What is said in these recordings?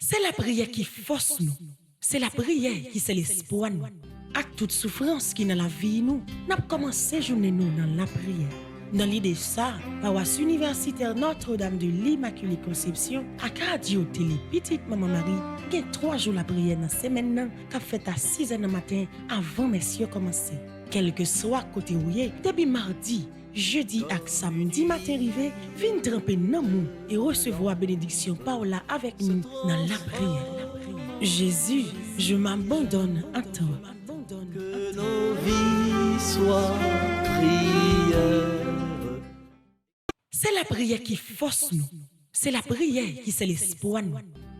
C'est la prière qui force nous. C'est la prière qui c'est l'espoir nous. Avec toute souffrance qui dans la vie nous, n'a commencé journée nous dans la prière. Dans l'idée ça, paroisse universitaire Notre-Dame de l'Immaculée Conception, à radio télé petite maman Marie, il y a 3 jours la prière dans la semaine qu'a fait à 6 h du matin avant messieurs commencer. Quel que soit côté où y est, depuis mardi, jeudi et samedi matin arrivé, viens tremper dans nous et recevoir bénédiction Paola avec nous dans la prière. Jésus, je m'abandonne à toi. Que nos vies soient prières. C'est la prière qui force nous. C'est la prière qui c'est l'espoir nous.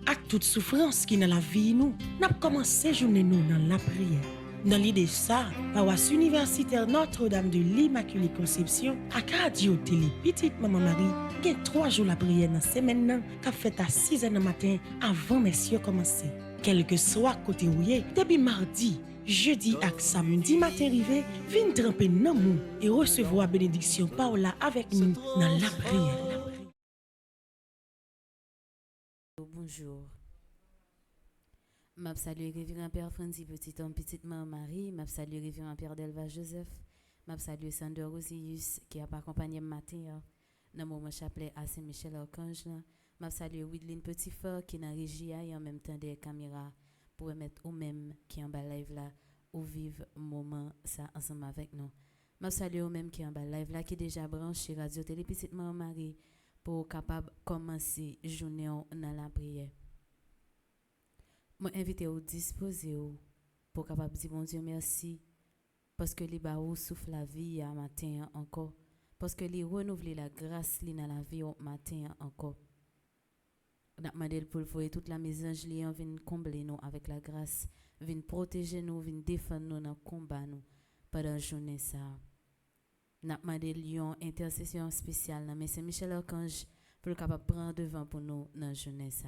Avec toute souffrance qui dans la vie nous, n'a commencé journée nous dans la prière. Dans l'idée ça, paroisse universitaire Notre-Dame de l'Immaculée Conception, à radio télé petite maman Marie, il y a 3 jours la prière dans la semaine qu'a fait à 6 h du matin avant messieurs commencer. Quel que soit côté où y est, depuis mardi, jeudi et samedi matin arrivé, viens tremper dans nous et recevoir bénédiction Paola avec nous dans la prière. Bonjour. M'a salué révérend Père Francis Petit homme petite maman Marie, m'a salué révérend Père Delva Joseph, m'a salué Sandor Rosius qui a accompagné matin dans mon chapelet à Saint-Michel Archange, m'a salué Widline Petit Fort qui dans régie et en même temps des caméras pour mettre au même qui en bas live là ou vivre moment ça ensemble avec nous. M'a salué au même qui en bas live là qui déjà branché radio télé petite maman Marie pour capable commencer journée dans la prière. Moi invité au disposer pour capable dire bon Dieu merci parce que les baou souffle la vie à matin encore parce que les renouveler la grâce li dans la vie au matin encore. N'a demandé pour le toute la mésange li en vinn combler nous avec la grâce, vinn protéger nous, vinn défendre nous dans combat nous pendant journée ça. N'a demandé lion intercession spéciale dans Saint-Michel Archange pour capable prendre devant pour nous dans journée ça.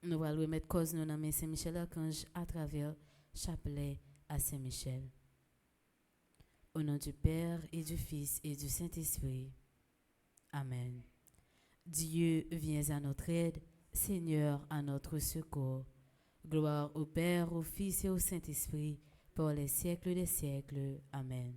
Nous allons remettre cause nous dans Saint-Michel Archange à travers chapelet à Saint-Michel. Au nom du Père et du Fils et du Saint-Esprit. Amen. Dieu, viens à notre aide, Seigneur, à notre secours. Gloire au Père, au Fils et au Saint-Esprit, pour les siècles des siècles. Amen.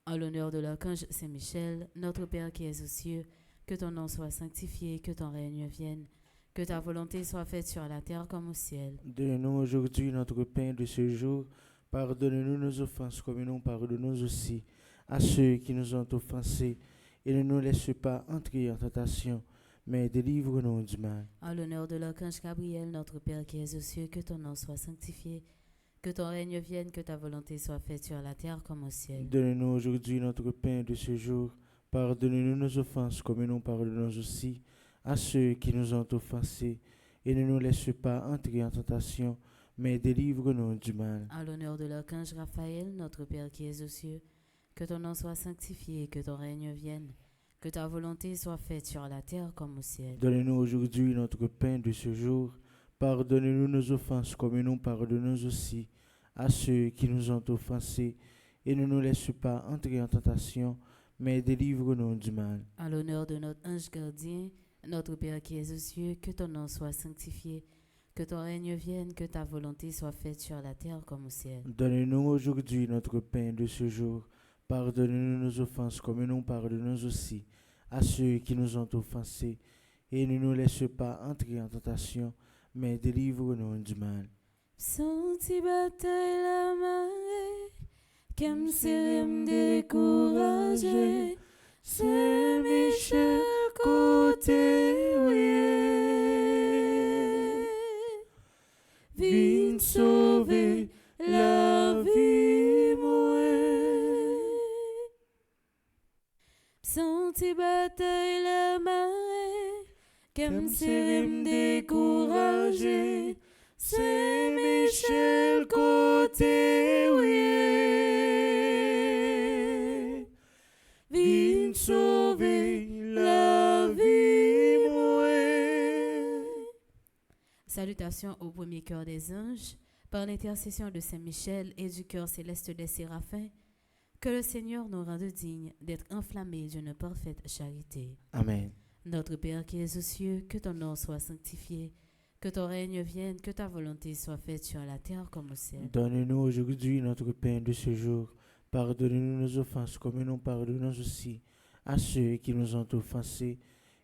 En l'honneur de l'archange Saint-Michel, notre Père qui es aux cieux, que ton nom soit sanctifié, que ton règne vienne, que ta volonté soit faite sur la terre comme au ciel. Donne-nous aujourd'hui notre pain de ce jour. Pardonne-nous nos offenses comme nous pardonnons aussi à ceux qui nous ont offensés. Et ne nous laisse pas entrer en tentation, mais délivre-nous du mal. En l'honneur de l'archange Gabriel, notre Père qui es aux cieux, que ton nom soit sanctifié, que ton règne vienne, que ta volonté soit faite sur la terre comme au ciel. Donne-nous aujourd'hui notre pain de ce jour. Pardonne-nous nos offenses comme nous pardonnons aussi à ceux qui nous ont offensés. Et ne nous laisse pas entrer en tentation, mais délivre-nous du mal. En l'honneur de l'archange Raphaël, notre Père qui es aux cieux, que ton nom soit sanctifié, que ton règne vienne, que ta volonté soit faite sur la terre comme au ciel. Donne-nous aujourd'hui notre pain de ce jour. Pardonne-nous nos offenses comme nous pardonnons aussi à ceux qui nous ont offensés. Et ne nous laisse pas entrer en tentation, mais délivre-nous du mal. En l'honneur de notre ange gardien, notre Père qui es aux cieux, que ton nom soit sanctifié, que ton règne vienne, que ta volonté soit faite sur la terre comme au ciel. Donne-nous aujourd'hui notre pain de ce jour. Pardonne-nous nos offenses comme nous pardonnons aussi à ceux qui nous ont offensés. Et ne nous laisse pas entrer en tentation, mais délivre-nous du mal. Senti bataille la marée, qu'aime serem découragé, c'est Michel côté oué. Vin sauver la vie moi. Senti bataille la marée, qu'aime serem découragé, c'est Michel côté oué. Vin sauver la vie moi. Salutations au premier cœur des anges, par l'intercession de Saint Michel et du cœur céleste des séraphins, que le Seigneur nous rende dignes d'être enflammés d'une parfaite charité. Amen. Notre Père qui es aux cieux, que ton nom soit sanctifié, que ton règne vienne, que ta volonté soit faite sur la terre comme au ciel. Donne-nous aujourd'hui notre pain de ce jour. Pardonne-nous nos offenses comme nous pardonnons aussi à ceux qui nous ont offensés.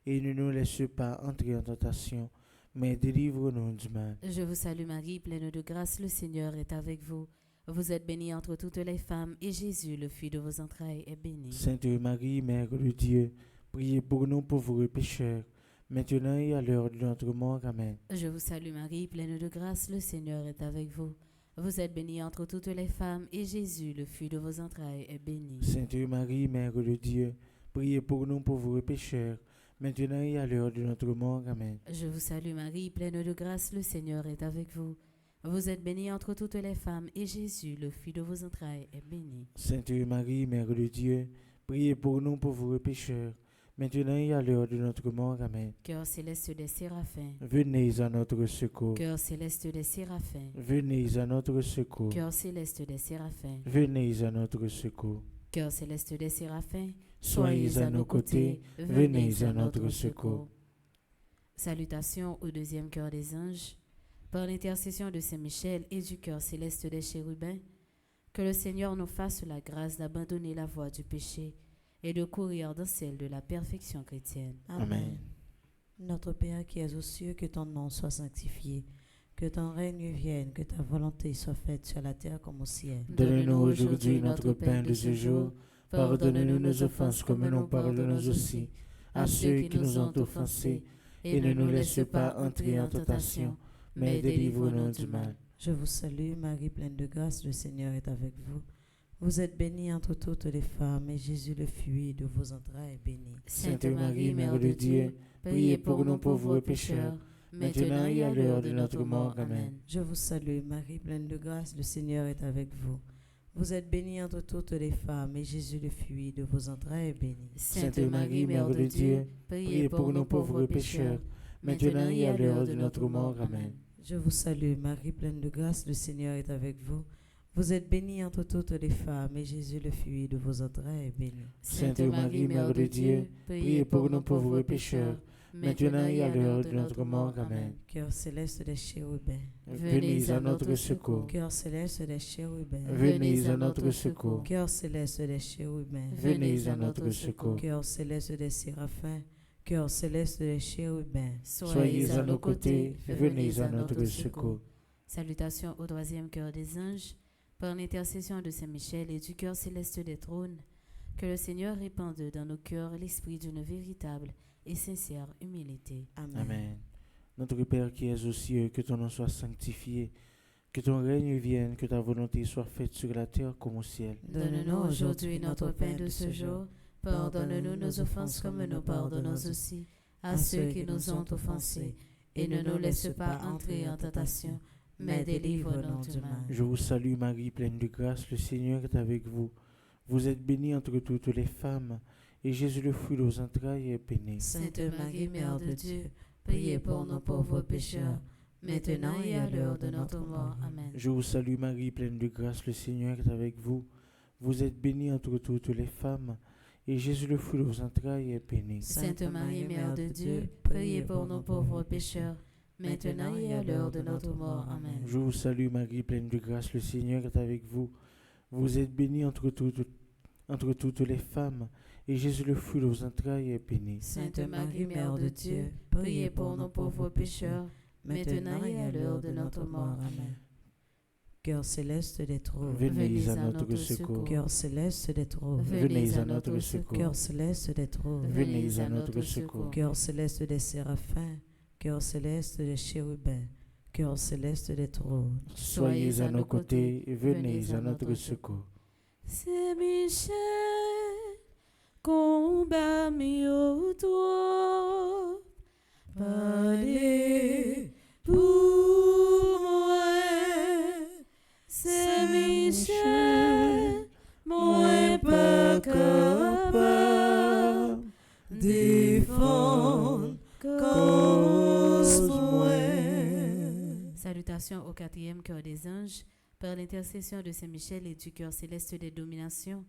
Et ne nous laisse pas entrer en tentation, mais délivre-nous du mal. Je vous salue Marie, pleine de grâce, le Seigneur est avec vous. Vous êtes bénie entre toutes les femmes, et Jésus, le fruit de vos entrailles, est béni. Sainte Marie, Mère de Dieu, priez pour nous pauvres pécheurs, maintenant et à l'heure de notre mort. Amen. Je vous salue Marie, pleine de grâce, le Seigneur est avec vous. Vous êtes bénie entre toutes les femmes, et Jésus, le fruit de vos entrailles, est béni. Sainte Marie, Mère de Dieu, priez pour nous pauvres pécheurs, maintenant et à l'heure de notre mort. Amen. Je vous salue Marie, pleine de grâce, le Seigneur est avec vous. Vous êtes bénie entre toutes les femmes, et Jésus, le fruit de vos entrailles, est béni. Sainte Marie, Mère de Dieu, priez pour nous pauvres pécheurs, maintenant et à l'heure de notre mort. Amen. Cœur céleste des séraphins, Venez à notre secours. cœur céleste des séraphins, Venez à notre secours. cœur céleste des séraphins, Venez à notre secours. cœur céleste des séraphins, Soyez à nos côtés. Venez à notre secours. Salutations au deuxième cœur des anges. Par l'intercession de Saint-Michel et du cœur céleste des chérubins, que le Seigneur nous fasse la grâce d'abandonner la voie du péché et de courir dans celle de la perfection chrétienne. Amen. Notre Père qui es aux cieux, que ton nom soit sanctifié, que ton règne vienne, que ta volonté soit faite sur la terre comme au ciel. Donne-nous aujourd'hui notre pain de ce jour. Pardonne-nous nos offenses comme nous pardonnons aussi à ceux qui nous ont offensés. Et ne nous laisse pas entrer en tentation, mais délivre-nous du mal. Je vous salue, Marie pleine de grâce, le Seigneur est avec vous. Vous êtes bénie entre toutes les femmes, et Jésus, le fruit de vos entrailles, est béni. Sainte Marie, Mère de Dieu, priez pour nous pauvres pécheurs, maintenant et à l'heure de notre mort. Amen. Je vous salue, Marie pleine de grâce, le Seigneur est avec vous. Vous êtes bénie entre toutes les femmes, et Jésus, le fruit de vos entrailles, est béni. Sainte Marie, Mère de Dieu, priez pour nous pauvres pécheurs, maintenant et à l'heure de notre mort. Amen. Je vous salue, Marie pleine de grâce, le Seigneur est avec vous. Vous êtes bénie entre toutes les femmes, et Jésus, le fruit de vos entrailles, est béni. Sainte Marie, Mère de Dieu, priez pour nous pauvres pécheurs, maintenant et à l'heure de notre mort. Amen. Cœur céleste des chérubins, Venez à notre secours. cœur céleste des chérubins, Venez à notre secours. cœur céleste des chérubins, Venez à notre secours. cœur céleste des séraphins, cœur céleste des chérubins. Soyez à nos côtés, venez à notre secours. Salutations au troisième cœur des anges. Par l'intercession de Saint-Michel et du cœur céleste des trônes, que le Seigneur répande dans nos cœurs l'esprit d'une véritable et sincère humilité. Amen. Amen. Notre Père qui es aux cieux, que ton nom soit sanctifié, que ton règne vienne, que ta volonté soit faite sur la terre comme au ciel. Donne-nous aujourd'hui notre pain de ce jour. Pardonne-nous nos offenses comme nous pardonnons aussi à ceux qui nous ont offensés. Et ne nous laisse pas entrer en tentation, mais délivre-nous du mal. Je vous salue Marie, pleine de grâce, le Seigneur est avec vous. Vous êtes bénie entre toutes les femmes, et Jésus, le fruit de vos entrailles, est béni. Sainte Marie, Mère de Dieu, priez pour nos pauvres pécheurs, maintenant et à l'heure de notre mort. Amen. Je vous salue Marie, pleine de grâce, le Seigneur est avec vous. Vous êtes bénie entre toutes les femmes, et Jésus, le fruit de vos entrailles, est béni. Sainte Marie, Mère de Dieu, priez pour nos pauvres pécheurs, maintenant et à l'heure de notre mort. Amen. Je vous salue Marie, pleine de grâce, le Seigneur est avec vous. Vous êtes bénie entre toutes les femmes, et Jésus, le fruit de vos entrailles, est béni. Sainte Marie, Mère de Dieu, priez pour nos pauvres pécheurs, maintenant et à l'heure de notre mort. Amen. Cœur céleste des trônes, Venez à notre secours. cœur céleste des trônes, Venez à notre secours. cœur céleste des trônes, Venez à notre secours. cœur céleste des séraphins, cœur céleste des chérubins, cœur céleste des trônes. Soyez à nos côtés, venez à notre secours. C'est Michel, combat mieux toi, parlez pour moi. C'est Michel, moi pas capable défendre cause moi. Salutations au quatrième cœur des anges. Par l'intercession de Saint-Michel et du cœur céleste des dominations,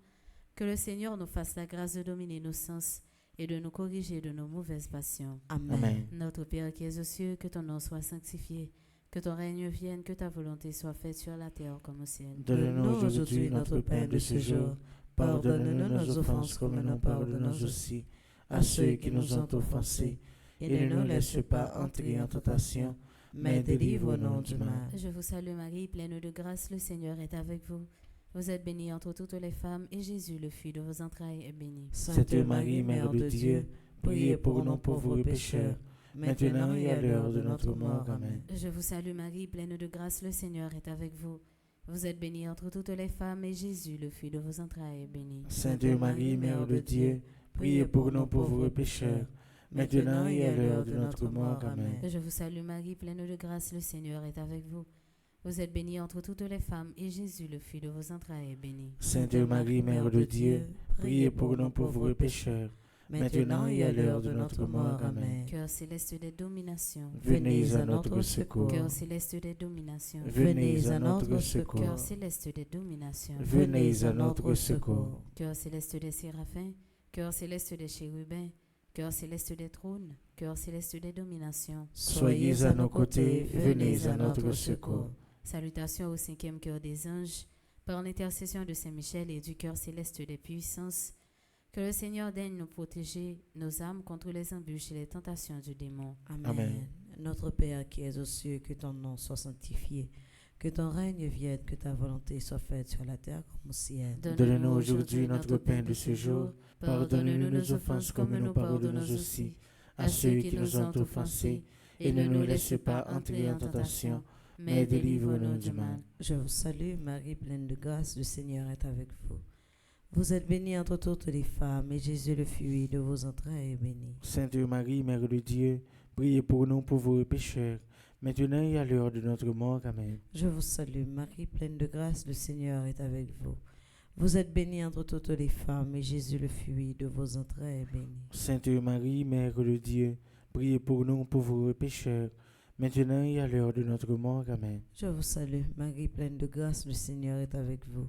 que le Seigneur nous fasse la grâce de dominer nos sens et de nous corriger de nos mauvaises passions. Amen. Amen. Notre Père qui es aux cieux, que ton nom soit sanctifié, que ton règne vienne, que ta volonté soit faite sur la terre comme au ciel. Donne-nous aujourd'hui notre pain de ce jour. Pardonne-nous nos offenses comme nous pardonnons aussi à ceux qui nous ont offensés. Et ne nous laisse pas entrer en tentation, mais délivre-nous du mal. Je vous salue Marie, pleine de grâce, le Seigneur est avec vous. Vous êtes bénie entre toutes les femmes, et Jésus, le fruit de vos entrailles, est béni. Sainte Marie, Mère de Dieu, priez pour nous pauvres pécheurs, maintenant et à l'heure de notre mort. Amen. Je vous salue Marie, pleine de grâce, le Seigneur est avec vous. Vous êtes bénie entre toutes les femmes, et Jésus, le fruit de vos entrailles, est béni. Sainte Marie, Mère de Dieu, priez pour nous pauvres pécheurs, maintenant et à l'heure de notre mort. Amen. Je vous salue Marie, pleine de grâce, le Seigneur est avec vous. Vous êtes bénie entre toutes les femmes, et Jésus, le fruit de vos entrailles, est béni. Sainte Marie, Mère de Dieu, priez pour nous pauvres pécheurs, maintenant et à l'heure de notre mort. Amen. Cœur céleste des dominations, Venez à notre secours. cœur céleste des dominations, Venez à notre secours. cœur céleste des dominations, Venez à notre secours. cœur céleste des séraphins, cœur céleste des chérubins, cœur céleste des trônes, cœur céleste des dominations. Soyez à nos côtés, venez à notre secours. Salutations au cinquième cœur des anges, par l'intercession de Saint Michel et du cœur céleste des puissances, que le Seigneur daigne nous protéger nos âmes contre les embûches et les tentations du démon. Amen. Amen. Notre Père qui es aux cieux, que ton nom soit sanctifié, que ton règne vienne, que ta volonté soit faite sur la terre comme au ciel. Donne-nous aujourd'hui notre pain de ce jour. Pardonne-nous nos offenses comme nous pardonnons aussi à ceux qui nous ont offensés. Et ne nous laisse pas entrer en tentation, mais délivre-nous du mal. Je vous salue, Marie, pleine de grâce, le Seigneur est avec vous. Vous êtes bénie entre toutes les femmes, et Jésus, le fruit de vos entrailles, est béni. Sainte Marie, Mère de Dieu, priez pour nous pauvres pécheurs, maintenant et à l'heure de notre mort. Amen. Je vous salue, Marie, pleine de grâce, le Seigneur est avec vous. Vous êtes bénie entre toutes les femmes, et Jésus, le fruit de vos entrailles, est béni. Sainte Marie, Mère de Dieu, priez pour nous pauvres pécheurs, maintenant et à l'heure de notre mort. Amen. Je vous salue, Marie, pleine de grâce, le Seigneur est avec vous.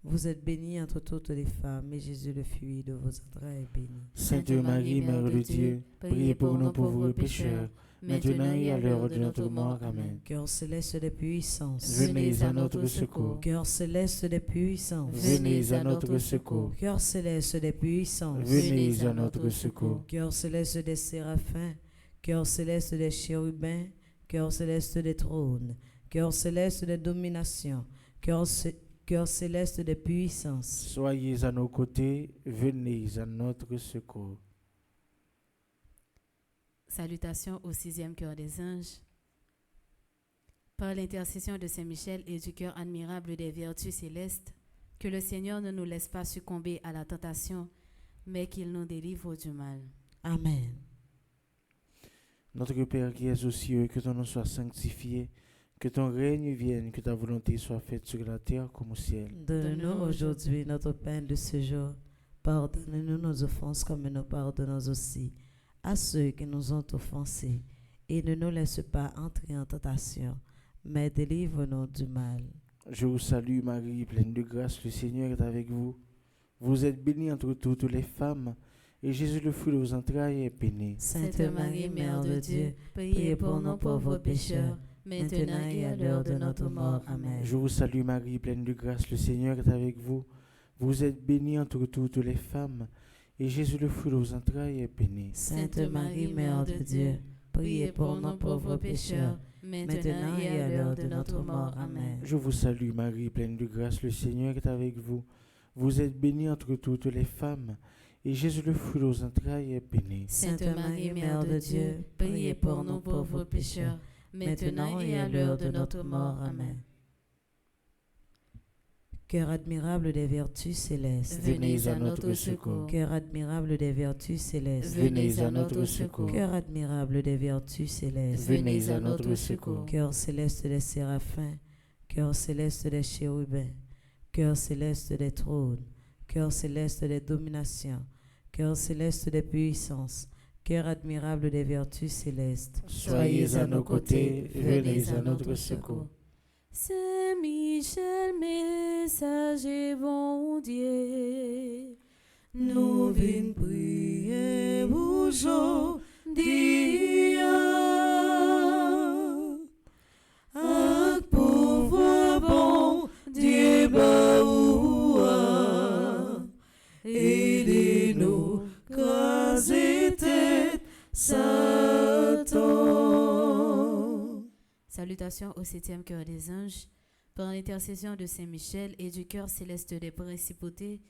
Vous êtes bénie entre toutes les femmes, et Jésus, le fruit de vos entrailles, est béni. Sainte Marie, Mère de Dieu, priez pour nous pauvres pécheurs, maintenant et à l'heure de notre mort. Amen. Cœur céleste des puissances, Venez à notre secours. cœur céleste des puissances, Venez à notre secours. cœur céleste des puissances, Venez à notre secours. cœur céleste des séraphins, cœur céleste des chérubins, cœur céleste des trônes, cœur céleste des dominations, cœur céleste des puissances. Soyez à nos côtés, venez à notre secours. Salutations au sixième cœur des anges. Par l'intercession de Saint Michel et du cœur admirable des vertus célestes, que le Seigneur ne nous laisse pas succomber à la tentation, mais qu'il nous délivre du mal. Amen. Notre Père qui es aux cieux, que ton nom soit sanctifié, que ton règne vienne, que ta volonté soit faite sur la terre comme au ciel. Donne-nous aujourd'hui notre pain de ce jour. Pardonne-nous nos offenses comme nous pardonnons aussi à ceux qui nous ont offensés. Et ne nous laisse pas entrer en tentation, mais délivre-nous du mal. Je vous salue Marie, pleine de grâce, le Seigneur est avec vous. Vous êtes bénie entre toutes les femmes, et Jésus, le fruit de vos entrailles, est béni. Sainte Marie, Mère de Dieu, priez pour nous pauvres pécheurs, maintenant et à l'heure de notre mort. Amen. Je vous salue Marie, pleine de grâce, le Seigneur est avec vous. Vous êtes bénie entre toutes les femmes, et Jésus, le fruit de vos entrailles, est béni. Sainte Marie, Mère de Dieu, priez pour nous pauvres pécheurs, maintenant et à l'heure de notre mort. Amen. Je vous salue Marie, pleine de grâce, le Seigneur est avec vous. Vous êtes bénie entre toutes les femmes, et Jésus, le fruit de vos entrailles, est béni. Sainte Marie, Mère de Dieu, priez pour nous pauvres pécheurs, maintenant et à l'heure de notre mort. Amen. Cœur admirable des vertus célestes, Venez à notre secours. cœur admirable des vertus célestes, Venez à notre secours. cœur admirable des vertus célestes, Venez à notre secours. cœur céleste des séraphins, cœur céleste des chérubins, cœur céleste des trônes, cœur céleste des dominations, cœur céleste des puissances, cœur admirable des vertus célestes. Soyez à nos côtés, venez à notre secours. Saint Michel, messager bon Dieu, Nous venons prier aujourd'hui, ak pouvoir bon Dieu baoua, aidez-nous, craser tête Satan. Salutations au 7e cœur des anges, par l'intercession de Saint Michel et du cœur céleste des principautés,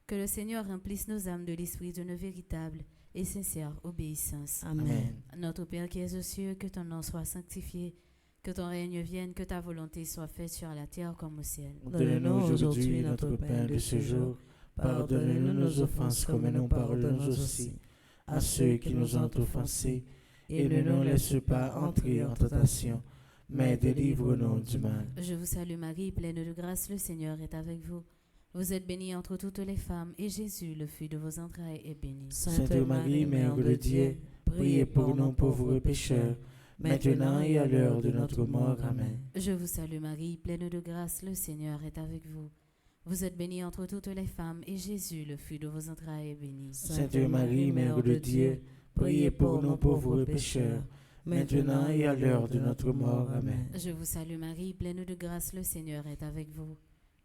que le Seigneur remplisse nos âmes de l'esprit d'une véritable et sincère obéissance. Amen. Notre Père qui es aux cieux, que ton nom soit sanctifié, que ton règne vienne, que ta volonté soit faite sur la terre comme au ciel. Donne-nous aujourd'hui notre pain de ce jour. Pardonne-nous nos offenses comme nous pardonnons aussi à ceux qui nous ont offensés. Et ne nous laisse pas entrer en tentation, mais délivre-nous du mal. Je vous salue Marie, pleine de grâce, le Seigneur est avec vous. Vous êtes bénie entre toutes les femmes, et Jésus, le fruit de vos entrailles, est béni. Sainte Marie, Mère de Dieu, priez pour nous pauvres pécheurs, maintenant et à l'heure de notre mort. Amen. Je vous salue Marie, pleine de grâce, le Seigneur est avec vous. Vous êtes bénie entre toutes les femmes, et Jésus, le fruit de vos entrailles, est béni. Sainte Marie, Mère de Dieu, priez pour nous pauvres pécheurs, maintenant et à l'heure de notre mort. Amen. Je vous salue Marie, pleine de grâce, le Seigneur est avec vous.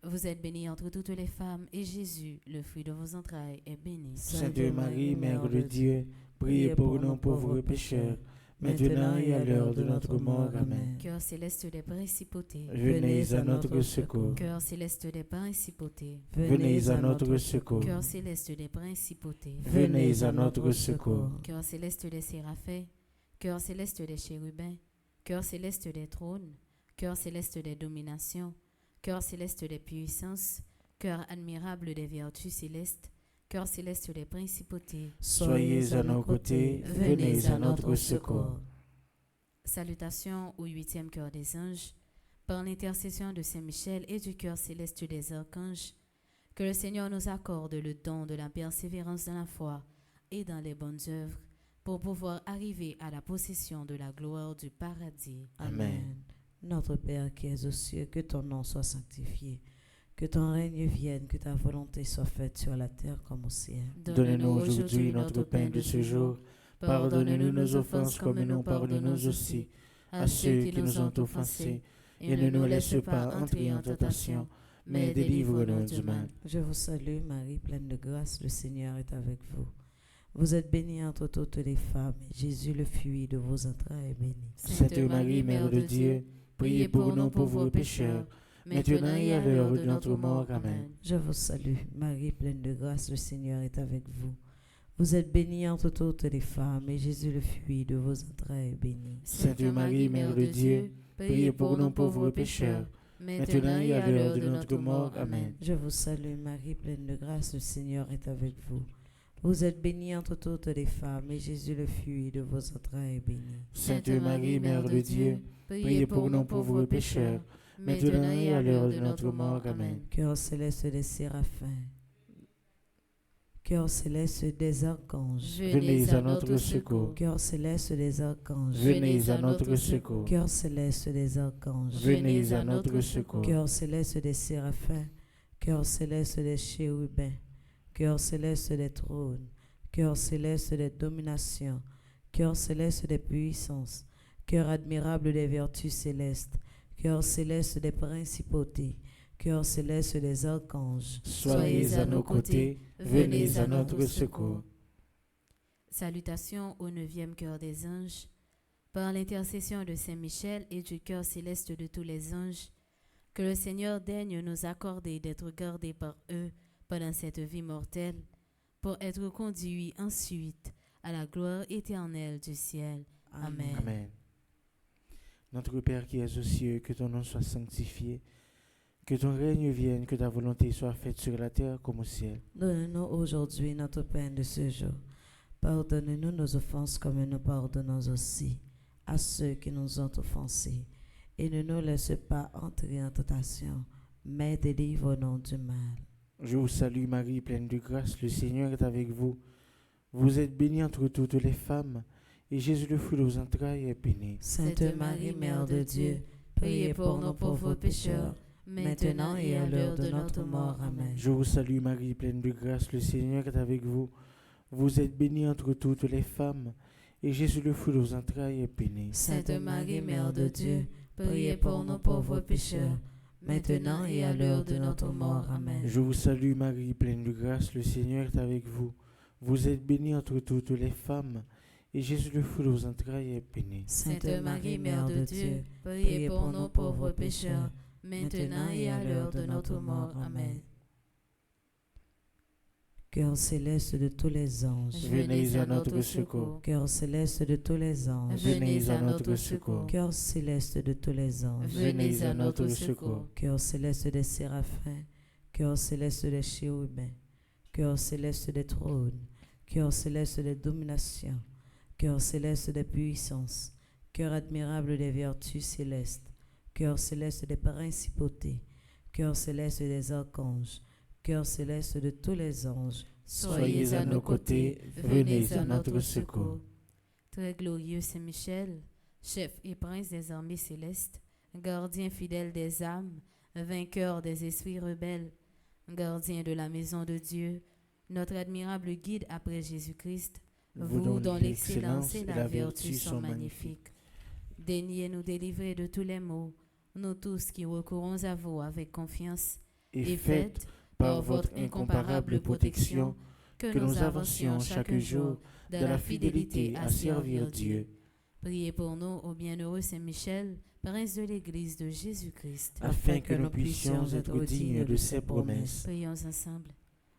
Vous êtes bénie entre toutes les femmes, et Jésus, le fruit de vos entrailles, est béni. Sainte Marie, Mère de Dieu, priez pour nous pauvres pécheurs, maintenant et à l'heure de notre mort. Amen. Cœur céleste des principautés, Venez à notre secours. cœur céleste des principautés, Venez à notre secours. cœur céleste des principautés, Venez à notre secours. cœur céleste des séraphins, cœur céleste des chérubins, cœur céleste des trônes, cœur céleste des dominations, cœur céleste des puissances, cœur admirable des vertus célestes, cœur céleste des principautés, Soyez à nos côtés, venez à notre secours. Salutations au 8e cœur des anges, par l'intercession de Saint Michel et du cœur céleste des archanges, que le Seigneur nous accorde le don de la persévérance dans la foi et dans les bonnes œuvres, pour pouvoir arriver à la possession de la gloire du paradis. Amen. Notre Père qui es aux cieux, que ton nom soit sanctifié, que ton règne vienne, que ta volonté soit faite sur la terre comme au ciel. Donne-nous aujourd'hui notre pain de ce jour. Pardonne-nous nos offenses comme nous pardonnons aussi à ceux qui nous ont offensés. Et ne nous laisse pas entrer en tentation, mais délivre-nous du mal. Je vous salue Marie, pleine de grâce, le Seigneur est avec vous. Vous êtes bénie entre toutes les femmes, et Jésus, le fruit de vos entrailles, est béni. Sainte Marie, Mère de Dieu, priez pour nous pauvres pécheurs, maintenant et à l'heure de notre mort. Amen. Je vous salue Marie, pleine de grâce, le Seigneur est avec vous. Vous êtes bénie entre toutes les femmes, et Jésus, le fruit de vos entrailles, est béni. Sainte Marie, Mère de Dieu, priez pour nous pauvres pécheurs, maintenant et à l'heure de notre mort. Amen. Je vous salue Marie, pleine de grâce, le Seigneur est avec vous. Vous êtes bénie entre toutes les femmes, et Jésus, le fruit de vos entrailles, est béni. Sainte Marie, Mère de Dieu, priez pour nous pauvres pécheurs, maintenant et à l'heure de notre mort. Amen. Cœur céleste des séraphins, cœur céleste des archanges, Venez à notre secours. cœur céleste des archanges, Venez à notre secours. cœur céleste des archanges, Venez à notre secours. cœur céleste des séraphins, cœur céleste des chérubins, cœur céleste des trônes, cœur céleste des dominations, cœur céleste des puissances, cœur admirable des vertus célestes, cœur céleste des principautés, cœur céleste des archanges, Soyez à nos côtés, venez à notre secours. Salutations au 9e cœur des anges, par l'intercession de Saint Michel et du cœur céleste de tous les anges, que le Seigneur daigne nous accorder d'être gardés par eux pendant cette vie mortelle, pour être conduits ensuite à la gloire éternelle du ciel. Amen. Amen. Notre Père qui es aux cieux, que ton nom soit sanctifié, que ton règne vienne, que ta volonté soit faite sur la terre comme au ciel. Donne-nous aujourd'hui notre pain de ce jour. Pardonne-nous nos offenses comme nous pardonnons aussi à ceux qui nous ont offensés. Et ne nous laisse pas entrer en tentation, mais délivre-nous du mal. Je vous salue Marie, pleine de grâce, le Seigneur est avec vous. Vous êtes bénie entre toutes les femmes, et Jésus, le fruit de vos entrailles, est béni. Sainte Marie, Mère de Dieu, priez pour nos pauvres pécheurs, maintenant et à l'heure de notre mort. Amen. Je vous salue Marie, pleine de grâce, le Seigneur est avec vous. Vous êtes bénie entre toutes les femmes, et Jésus, le fruit de vos entrailles, est béni. Sainte Marie, Mère de Dieu, priez pour nous pauvres pécheurs, maintenant et à l'heure de notre mort. Amen. Je vous salue Marie, pleine de grâce, le Seigneur est avec vous. Vous êtes bénie entre toutes les femmes, et Jésus, le fruit de vos entrailles, est béni. Sainte Marie, Mère de Dieu, priez pour nous pauvres pécheurs, maintenant et à l'heure de notre mort. Amen. Cœur céleste de tous les anges, Venez à notre secours. cœur céleste de tous les anges, Venez à notre secours. cœur céleste de tous les anges, Venez à notre secours. cœur céleste des séraphins, cœur céleste des chérubins, cœur céleste des trônes, cœur céleste des dominations, cœur céleste des puissances, cœur admirable des vertus célestes, cœur céleste des principautés, cœur céleste des archanges, cœur céleste de tous les anges, Soyez à nos côtés, venez à notre secours. Très glorieux Saint-Michel, chef et prince des armées célestes, gardien fidèle des âmes, vainqueur des esprits rebelles, gardien de la maison de Dieu, notre admirable guide après Jésus-Christ, vous dont l'excellence et la vertu sont magnifiques. Daignez nous délivrer de tous les maux, nous tous qui recourons à vous avec confiance, Et faites, par votre incomparable protection, que nous avancions chaque jour dans la fidélité à servir Dieu. Priez pour nous, ô bienheureux Saint-Michel, prince de l'Église de Jésus-Christ, afin que nous puissions être dignes de ses promesses. Prions ensemble.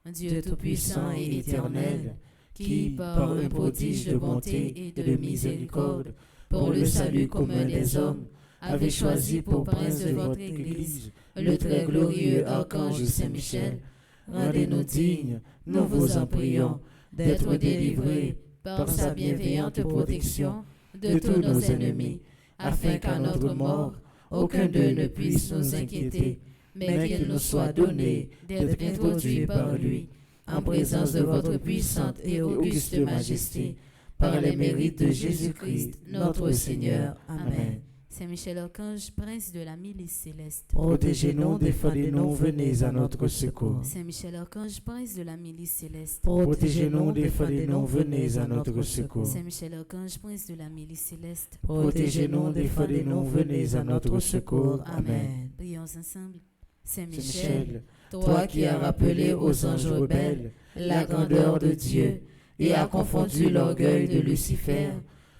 Dieu tout-puissant et éternel, qui, par un prodige de bonté et de miséricorde, pour le salut commun des hommes, avait choisi pour prince de votre Église le très glorieux archange Saint-Michel, rendez-nous dignes, nous vous en prions, d'être délivrés par sa bienveillante protection de tous nos ennemis, afin qu'à notre mort, aucun d'eux ne puisse nous inquiéter, mais qu'il nous soit donné d'être introduits par lui, en présence de votre puissante et auguste majesté, par les mérites de Jésus-Christ, notre Seigneur. Amen. Saint Michel Archange, prince de la milice céleste. Protégez-nous, défendez-nous, venez à notre secours. Saint Michel Archange, prince de la milice céleste. Protégez-nous, défendez-nous, venez à notre secours. Saint Michel Archange, prince de la milice céleste. Protégez-nous, défendez-nous, venez à notre secours. Amen. Prions ensemble. Saint Saint Michel, Michel, toi qui as rappelé aux anges rebelles la grandeur de Dieu et as confondu l'orgueil de Lucifer,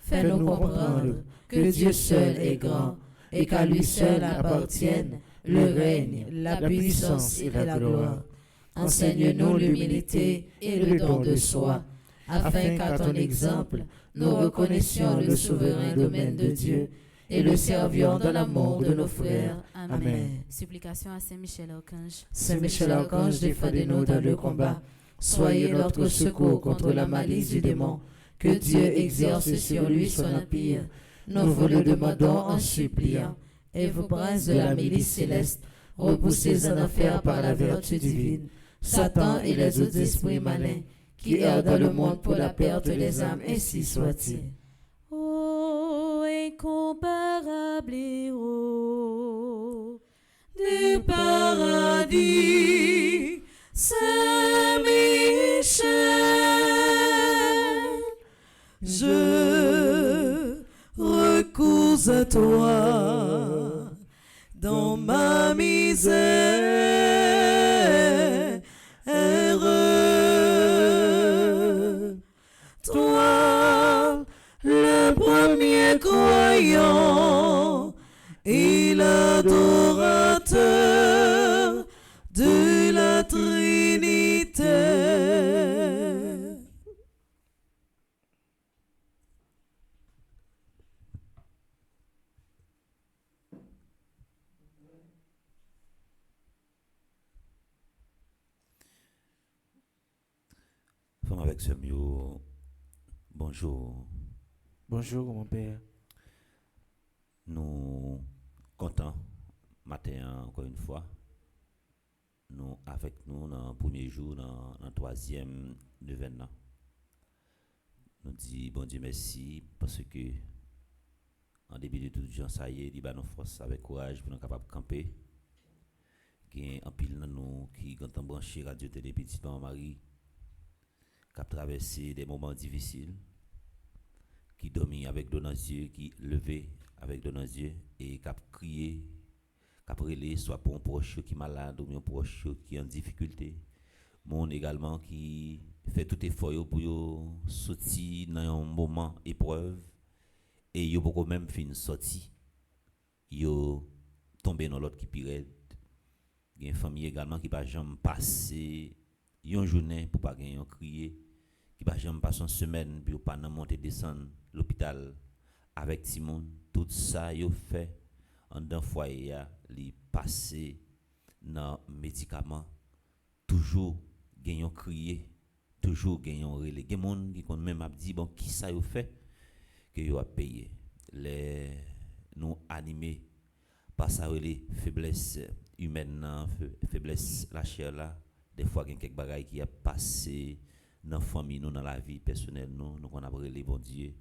fais-nous comprendre que Dieu seul est grand et qu'à lui seul appartiennent le règne, la puissance et la gloire. Enseigne-nous l'humilité et le don de soi, afin qu'à ton exemple, nous reconnaissions le souverain domaine de Dieu et le servions dans l'amour de nos frères. Amen. Amen. Supplication à Saint Michel Archange. Saint Michel Archange, défendez-nous dans le combat. Soyez notre secours contre la malice du démon. Que Dieu exerce sur lui son empire. Nous vous le demandons en suppliant. Et vous, princes de la milice céleste, repoussez en enfer par la vertu divine Satan et les autres esprits malins qui errent dans le monde pour la perte des âmes, ainsi soit-il. Ô incomparable héros du paradis, Saint Michel, Je recours à toi dans ma misère. Toi, le premier croyant et l'adorateur de la Trinité. Femme avec ce mieux, bonjour. Bonjour, mon père. Nous contents, matin encore une fois. Nous avec nous dans le premier jour, dans le troisième événement. Nous disons bon Dieu merci parce que en début de tout gens, ça y est, il va nous force avec courage pour nous capables de camper. Il y a un pile dans nous qui ont branché Radio Télé Petit Maman Marie. qui a traversé des moments difficiles, qui dormit avec deux dans les yeux, qui levé avec deux dans les yeux et qui a crié, qui a relé, soit pour un proche qui est malade ou un proche qui est en difficulté. Monde également qui fait tout effort pour sortir dans un moment épreuve et yo beaucoup même fin sorti yo tombé dans l'autre qui pire. Il y a une famille également qui pas jamais passer une journée pour pas gagner crier, qui pas jamais passer une semaine pour pas monter descendre l'hôpital avec Timon. Tout ça yo fait en d'un foyer li passer dans médicaments, toujours gagnant crier, toujours gagnant relais. Il y a des gens qui même a dit bon qui ça yo fait que yo a payé les nous animés par ça les faiblesse humaine, faiblesse la chair là. Des fois il y a quelques bagailles qui a passé dans la famille nous, dans la vie personnelle nous qu'on a relé bon Dieu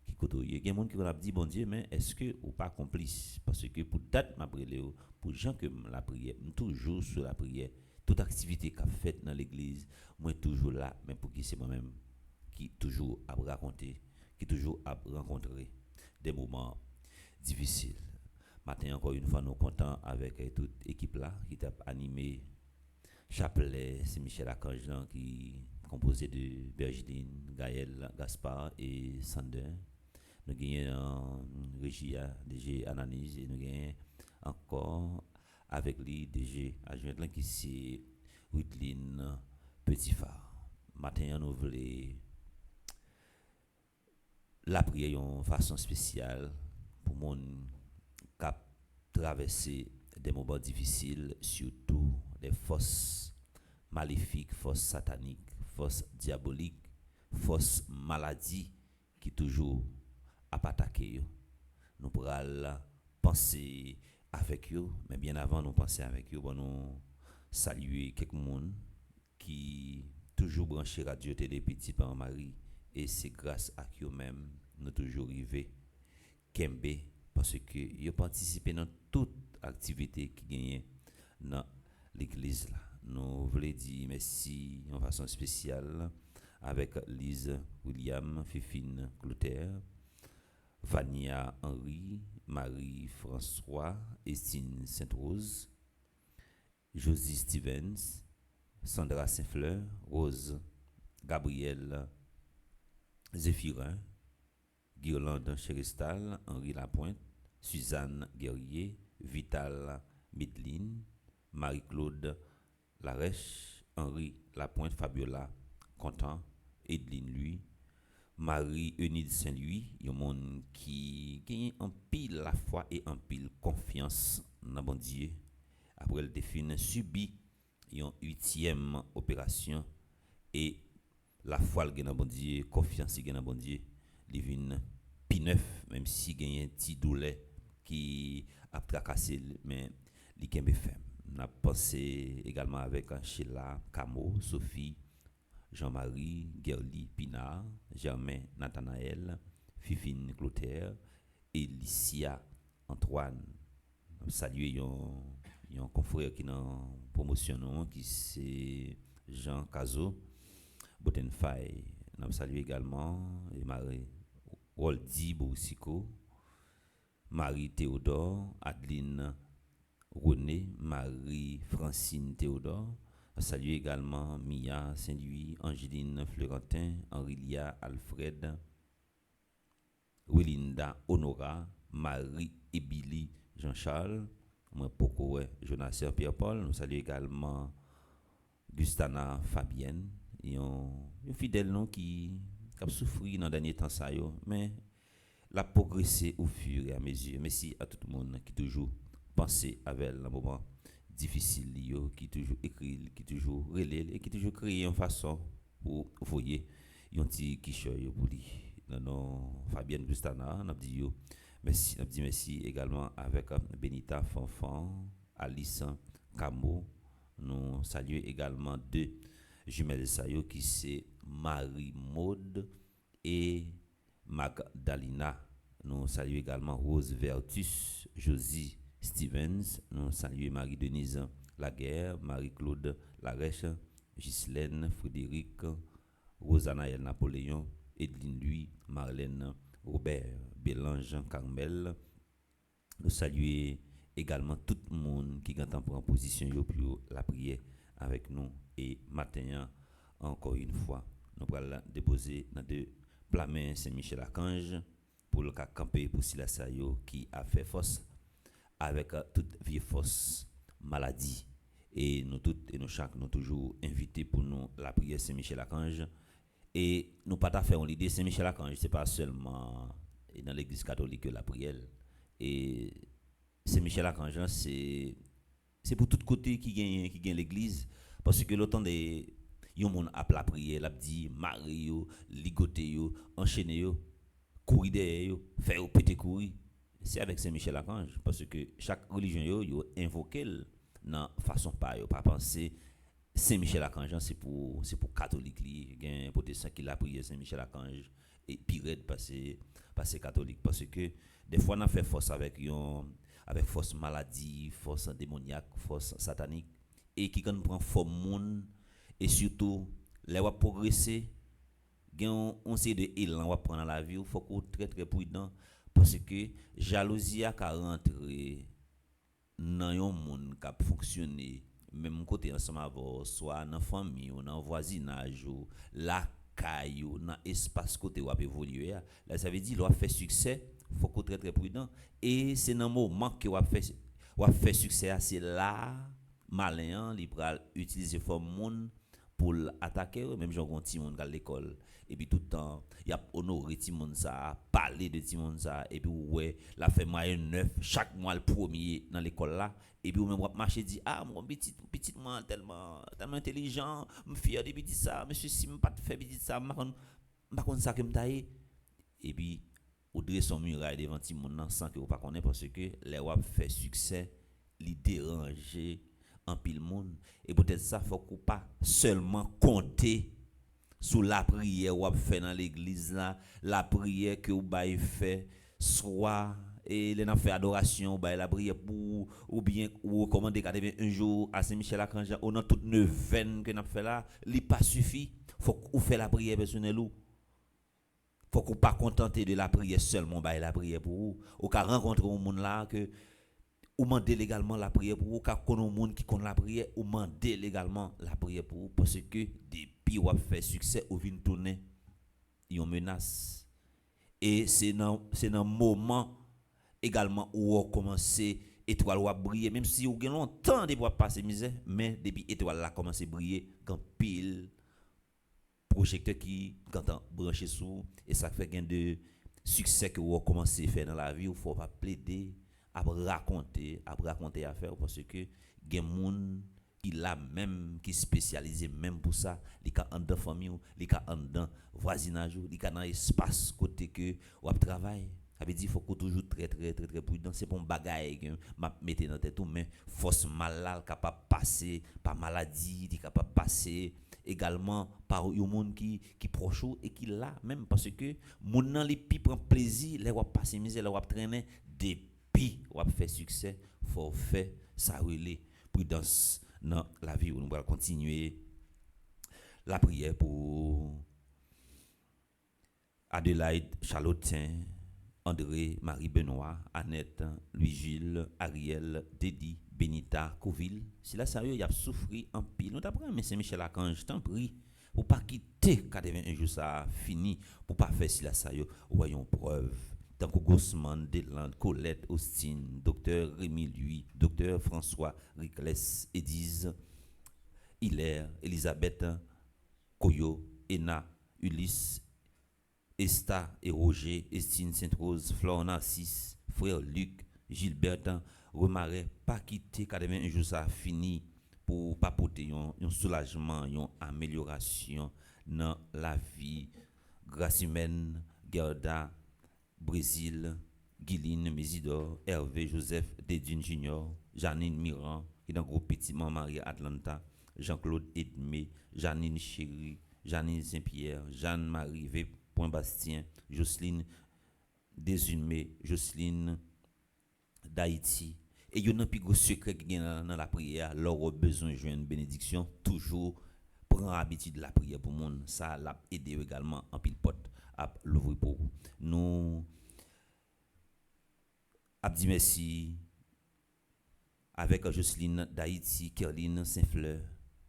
qui côtoyer. Il y a des gens qui ont dit bon Dieu mais est-ce que ou pas complice parce que pour date m'a relé pour gens que la prière toujours sur la prière. Toute activité qu'a faite dans l'église, moi toujours là, mais pour qui c'est moi-même qui toujours a raconté, qui toujours a rencontré des moments difficiles. Matin encore une fois nous contents avec toute équipe là qui t'a animé chapelet, c'est Michel Archange qui composé de Bergeline, Gaël, Gaspard et Sander. Nous gagnons Régia, DG Analyse et nous gagnons encore avec lui DG adjoint qui c'est Witline Petit Phare. Matin nous voulons la prière en façon spéciale pour mon cap traverser des moments difficiles, surtout des forces maléfiques, forces sataniques, forces diaboliques, forces maladies qui toujours attaquer. Nous pourrons penser avec eux, mais bien avant nous penser avec eux, nous saluer quelques monde qui toujours branché radio télé petit par Marie et c'est grâce à eux même nous toujours arrivé Kembe parce que ils participé dans toute activité qui gagne dans l'église là. Nous voulons dire merci en façon spéciale avec Lise William, Fifine Clotaire, Vania Henry, Marie-François, Estine Sainte-Rose, Josie Stevens, Sandra Saint-Fleur, Rose Gabriel Zéphirin, Guirlande Chéristal, Henri Lapointe, Suzanne Guerrier, Vital Midline, Marie-Claude Larèche, Henri Lapointe, Fabiola Contant, Edline Lui, Marie-Eunide Saint-Louis, il y a un monde qui gagne un pile la foi et un pile confiance dans bon Dieu. Après le défini subi une 8e opération et la foi le dans bon Dieu, confiance dans bon Dieu, il vient P9 même si gagne un petit douleur qui a tracassé mais il kembe ferme. On a pensé également avec Sheila, Camo, Sophie, Jean-Marie, Gerli, Pinard, Germain, Nathanaël, Fifine Clotaire, Elicia, Antoine. Saluer un confrère qui dans promotion qui c'est Jean Cazo, Botenfay. Nous saluer également Marie Waldi Boussico, Marie Théodore, Adeline René, Marie Francine Théodore. Saluer également Mia Saint-Louis, Angeline Fleurentin, Henrilia Alfred, Wilinda Honora, Marie Ebili Jean-Charles, moi pourquoi Jonas Pierre-Paul. Nous saluons également Gustana Fabienne, un fidèle nom qui a souffert dans le dernier temps, mais l'a progressé au fur et à mesure. Merci à tout le monde qui toujours pensé avec le moment difficile qui toujours écrit, qui toujours relève et qui toujours crée une façon pour voyer un petit quichoy pour lui. Non Fabienne Gustana, on a dit merci, on dit merci également avec Benita Fanfan, Alice Camo. Nous saluons également deux jumelles sayo qui c'est Marie Maude et Magdalena. Nous saluons également Rose Vertus, Josie Stevens, nous saluons Marie-Denise Laguerre, Marie-Claude Larèche, Ghislaine Frédéric Rosanaël Napoléon, Edline Louis, Marlène Robert, Bélange Carmel. Nous saluons également tout le monde qui entend prendre position pour la prière avec nous. Et matin, encore une fois, nous allons déposer dans deux plats Saint-Michel-Archange pour le camper pour Silas Sayo qui a fait force avec toute vieille force maladie. Et nous toutes et nous chaque nous toujours invités pour nous la prière Saint-Michel-Archange. Et nous pas ta faire l'idée Saint-Michel-Archange, c'est pas seulement dans l'église catholique que la prière. Et Saint-Michel-Archange, c'est pour tout côté qui gagne l'église. Parce que l'autant des yon moun a la prière, l'a dit Mario, ligoté yo, enchaîné yo, courir derrière yo, faire péter courir. C'est avec Saint-Michel-Archange parce que chaque religion yo invoqué dans façon pas penser Saint-Michel-Archange c'est pour catholique li, gen protestant qui la prière Saint-Michel-Archange et pire passer catholique parce que des fois on a fait force avec force maladie, force démoniaque, force satanique et qui quand prend forme monde et surtout les va progresser gen on sait de élan va prendre dans la vie, faut qu'on très très prudent parce que jalousie a rentrer dans un monde qui a fonctionné même côté ensemble avec soit dans famille ou dans voisinage ou la caille ou dans espace côté où a évoluer là ça veut dire doit faire succès faut qu'on très très prudent et c'est dans moment que va faire succès c'est là malin il va utiliser forme monde pour attaquer même genre un petit monde à l'école et puis tout le temps il y a honoré petit monde ça parler de petit monde ça et puis ouais la fait moyenne 9 chaque mois le premier dans l'école là et puis même marcher dit ah mon petit moi tellement intelligent me fier de petit ça monsieur si me pas faire petit ça pas comme ça que me tailler et puis ou dresser son muraille devant petit monde sans que vous pas connaître parce que les wap fait succès li déranger en pile monde et peut-être ça faut qu'on pas seulement compter sur la prière ou fait dans l'église là la prière que ou bail fait soit et les n'a fait adoration bail la prière pour ou bien ou recommander un jour à Saint-Michel-Archange on a toute neuvaine que n'a fait là li pas suffit faut qu'on fait la prière personnelle ou faut qu'on pas contenter de la prière seulement bail la prière pour ou ka rencontrer un monde là que ou mandez légalement la prière pour vous, car qu'on monde qui connaît la prière, ou mandez légalement la prière pour vous, parce que depuis ou fait succès, ou vient tourner, ils ont menace. Et c'est dans moment également où on commence étoile à briller, même si vous avez longtemps de passer misère, mais depuis étoile là commence à briller, quand pile projecteur qui quand branché sous, et ça fait gain de succès que vous commencez à faire dans la vie, il ne faut pas plaider. À raconter à faire parce que gen moun qui là même qui spécialisé même pour ça li ka en dans famille li ka en dans voisinage li ka dans espace côté que ou travail ça veut dire faut que toujours très prudent c'est bon bagaille m'a mettre dans tête tout mais force malade capable passer par maladie li capable passer également par un monde qui proche et qui là même parce que moun nan li pi prend plaisir les wa passer misère les wa traîner des puis on va faire succès faut faire ça relé prudence dans la vie où nous allons continuer la prière pour Adélaïde Charlotin André Marie Benoît Annette Louis Gilles Ariel Dédi Benita Coville si là ça y a souffert en pile nous t'apprend mais Saint-Michel-Archange t'en prie pour pas quitter 81 jours ça fini pour pas faire si là ça y voyons preuve tant que Gosman, Deland, Colette, Austin, Docteur Rémi Louis, Docteur François Ricles, Ediz, Hilaire, Elisabeth, Koyo, Ena, Ulysse, Esta et Roger, Estine Sainte-Rose, Flore Narcisse, Frère Luc, Gilbert, Remaret, pas quitter 81 jours ça fini pour pas porter un soulagement, une amélioration dans la vie, grâce humaine, Gerda, Brésil, Guiline, Mésidor, Hervé, Joseph, Dédune Junior, Janine Miran, qui est dans le groupe Petit Marie Atlanta, Jean-Claude Edmé, Janine Chéri, Janine Saint-Pierre, Jeanne-Marie V. Bastien, Jocelyne Désunmé, Jocelyne d'Haïti. Et il y a un plus gros secret qui est dans la prière, leur besoin de joindre une bénédiction, toujours prend habitude la prière pour monde, ça l'a aidé également en pile porte à l'ouvrir pour vous. Nous a dit merci avec Jocelyne d'Haïti, Kerline Saint-Fleur,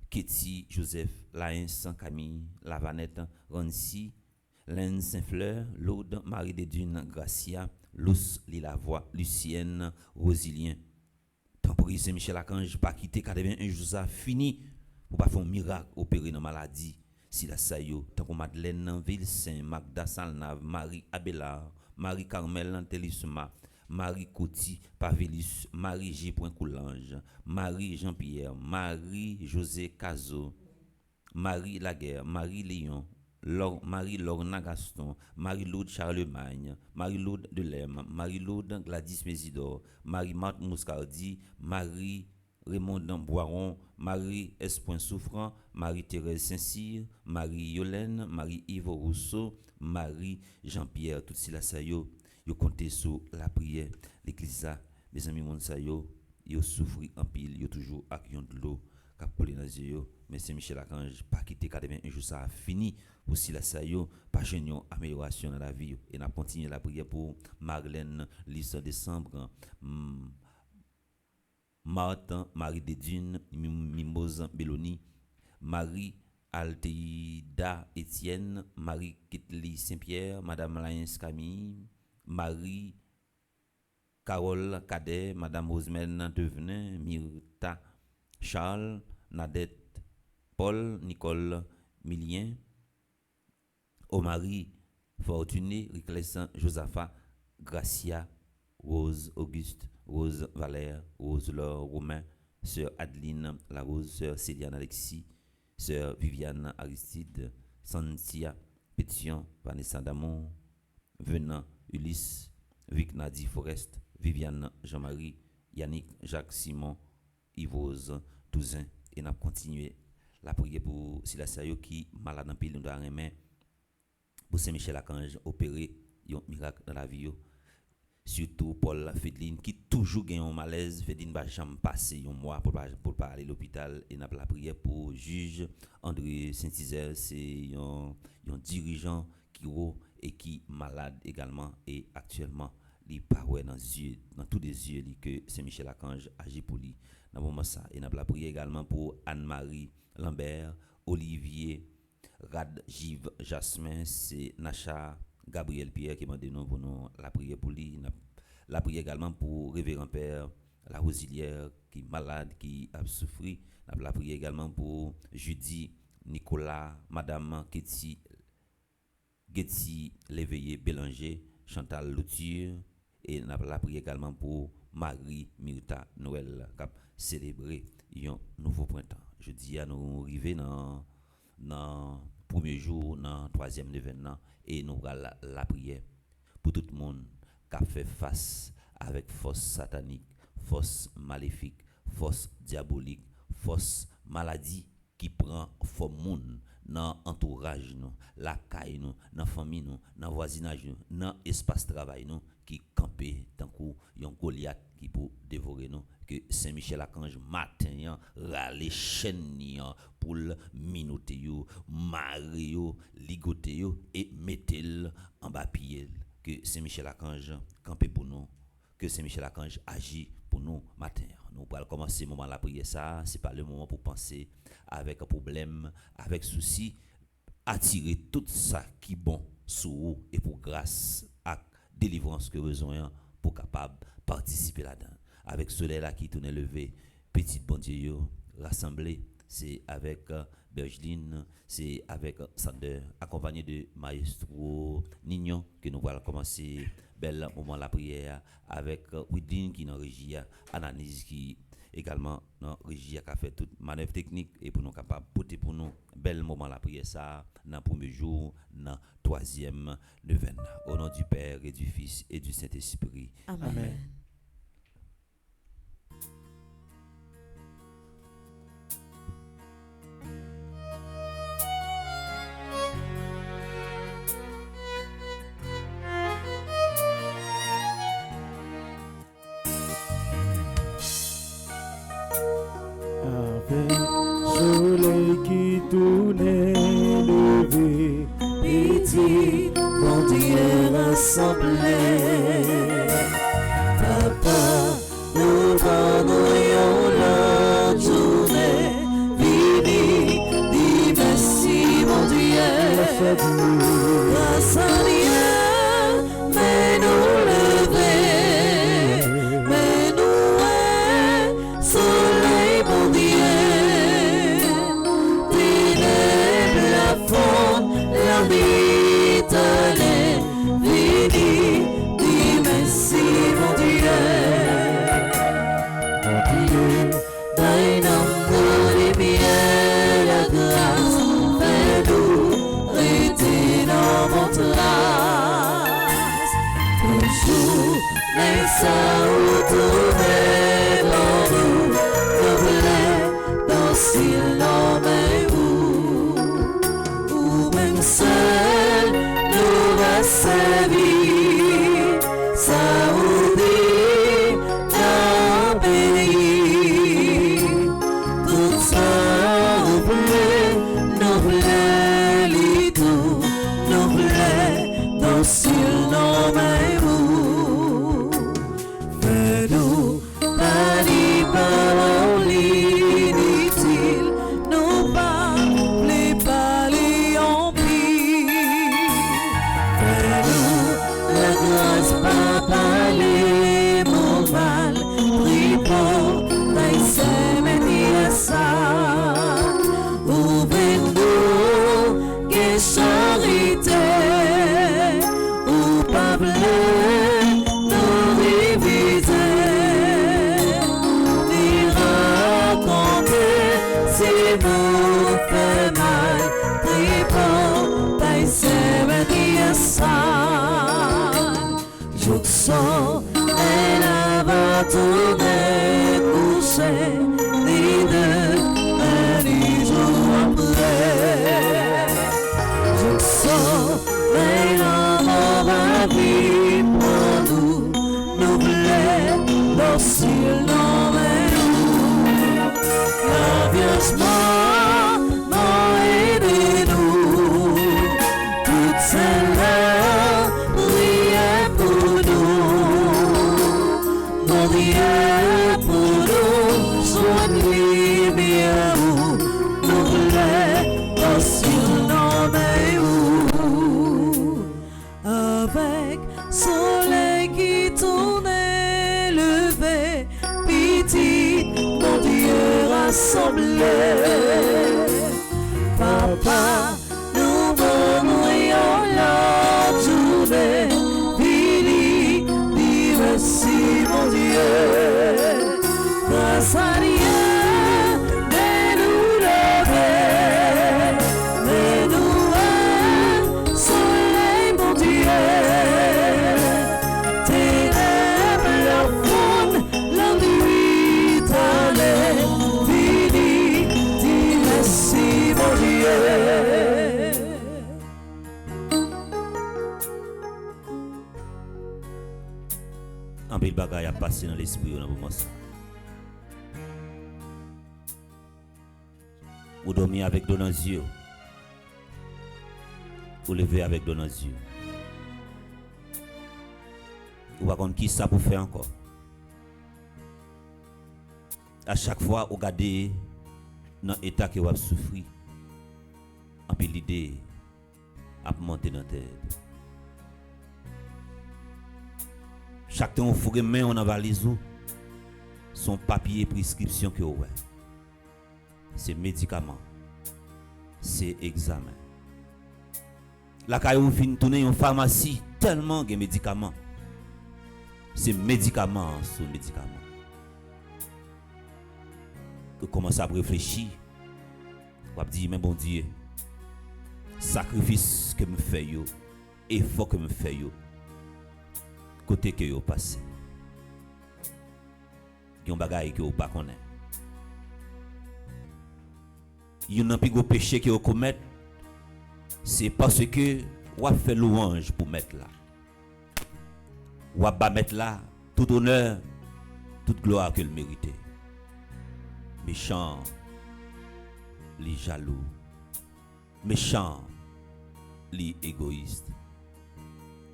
Ketty Joseph, Laïns Camille, Lavanette Rancy, Laine Saint-Fleur, Laude Marie de Dune Gracia, Luce Lilavoie, Lucienne Rosilien. Tant pour Saint-Michel Archange, pas quitter 81 jours ça fini pour pas faire un miracle opérer dans maladie. Si la sayo, tant pour Madeleine Ville-Saint, Magda Salnave, Marie Abelard, Marie Carmel Telisma, Marie Coty Pavelus, Marie G. Coulange, Marie Jean-Pierre, Marie José Cazo, Marie Laguerre, Marie Léon, Marie Lorna Gaston, Marie-Laude Charlemagne, Marie-Laude Delem, Marie-Laude Gladys Mésidor, Marie-Marthe Mouscardi, Marie Raymond Boiron, Marie S. Souffrant, Marie-Thérèse Saint-Cyr, Marie Yolène, Marie-Yves Rousseau, Marie Jean-Pierre, tout cela ça yo compté sur la prière. L'église ça, mes amis mon ça yo souffri en pile, yo toujours ak yon de l'eau cap coulé dans yeux. Mais Saint-Michel Archange pas quitter 81 jours ça a fini pour si la ça yo pas une amélioration dans la vie et n'a continué la prière pour Marlène Lys décembre, Martin Marie de Dune, Mimose Belloni, Marie Alteida Étienne, Marie Kitli Saint-Pierre, Madame Laïns Camille, Marie Carole Cadet, Madame Rosemène Devenin, Myrta Charles, Nadette Paul, Nicole Milien, Omari Fortuné, Riclescent Josaphat, Gracia, Rose Auguste, Rose Valère, Rose Laure Romain, Sœur Adeline Larose, Sœur Céliane Alexis, Sœur Viviane Aristide, Santia Pétion, Vanessa Damon, Venant Ulysse, Vic Nadi Forest, Viviane Jean-Marie, Yannick Jacques Simon, Yvose Touzin, et n'a continué la prière pour Silas Sayo qui malade en pile nous doit remettre pour Saint-Michel Archange opérer un miracle dans la vie. Surtout Paul Fedline qui toujours gagne un malaise, Fedline va jamais passer un mois pour pas aller à l'hôpital et n'a pas la prière pour juge André Saint-Isère, c'est un dirigeant qui et qui malade également et actuellement il paraît dans tous les yeux que Saint-Michel Archange agit pour lui dans moment ça et n'a pas la prière également pour Anne-Marie Lambert, Olivier Rad Gilles Jasmin, c'est Nacha Gabriel Pierre qui m'a demandé pour nous la prière pour lui. La prière également pour Révérend Père La Rosilière qui est malade, qui a souffert. La prière également pour Judy Nicolas, Madame Getty Léveillé Bélanger, Chantal Louture. Et la prière également pour Marie Myrta Noël qui a célébré un nouveau printemps. Je dis à nous arriver dans premier jour, dans troisième événement, et nous allons la prière pour tout le monde qui a fait face avec force satanique, force maléfique, force diabolique, force maladie qui prend forme monde dans entourage nous, la caille nous, dans famille nous, dans voisinage nous, dans espace travail nous qui campé tant que yon Goliath qui pour dévorer nous que Saint-Michel Archange matin rale chaîne pour minoter yo, marrer yo, ligoter yo et mettre en bas pied que Saint-Michel Archange campé pour nous, que Saint-Michel Archange agit pour nous matin. Nous allons commencer le moment de la prière ça, c'est pas le moment pour penser avec un problème, avec souci, attirer tout ça qui est bon sur vous et pour grâce à délivrance que besoin pour capable participer là-dedans. Avec soleil là qui tourne levé, petite bon Dieu rassemblé, c'est avec Bergeline, c'est avec Sander, accompagné de Maestro Nignon que nous allons commencer bel moment la prière avec Widin qui est dans régie, Ananis qui également dans régie qui a fait toute manœuvre technique et pour nous capable porter pour nous bel moment la prière ça dans premier jour dans troisième neuvaine au nom du Père et du Fils et du Saint-Esprit. Amen. Amen. Avec soleil qui tourne rassemblés. Papa, nous vendrions la journée. Vini, dis merci mon Dieu. Grâce à Dieu, mais nous lever, mais nous soleil mon Dieu. Ténèbres la fonte, la vie t'allait. Vini, dis merci mon Dieu. Mon Dieu, d'un amour et bien la grâce, fais-nous rester dans votre trace. Toujours, mais ça retrouver dans nous, nous voulons danser l'homme et vous, ou même seul, nous va servir, ça oublie d'un pays. Tout ça oublie, nous voulons tout, nous voulons danser l'homme et vous. Fais-nous pas les paroles inutiles, nous parlez pas les empires. Fais-nous la grâce, pas parler mon mal, prie pour ta semaine à ça. Ouvrez-nous, que charité, ou pas bleu, nous réviser. Ni raconter si vous fait mal, prie pour ta semaine à ça. Je sens, elle va tourner coucher, ni deux, ni jour après. Je sens, mais l'amour va vivre pour nous, nous voulons danser l'homme et nous. Glorieusement, aidez-nous, toutes celles-là, priez pour nous. Mon Dieu, pour nous, soignez bien vous, nous voulons danser l'homme et vous. Avec soleil qui tournait levé, pitié, mon Dieu rassemblé. Papa, nous vendrions la journée. Vini, dis merci mon Dieu. Grâce à Dieu, mais nous lever, mais nous soleil mon Dieu. Ténèbres la fonte, la nuit t'allait. Vini, dis merci mon Dieu. Un peu de bagaille a passé dans l'esprit dans le moment. Vous dormez avec de nos yeux. Vous levez avec de nos yeux. Vous ne savez pas qui ça pour faire encore. À chaque fois, vous regardez dans l'état que vous avez souffert. En peu l'idée à monter dans la tête. Chaque temps, vous faites main en valise, son papier prescription que vous avez. C'est médicaments, c'est examen. La caille vous fin tourner en pharmacie tellement de médicaments. C'est médicaments sur médicaments. Vous commencez à réfléchir. Vous dire mais bon Dieu, sacrifice que me fait yo, effort que me fait yo. Côté que yo passé. Yon bagay que vous pas connaît. Yon plus gros péché que vous commettez, c'est parce que vous avez fait louange pour mettre là. Vous avez mettre là tout honneur, toute gloire que le mérite. Méchant, les jaloux, méchant, les égoïstes.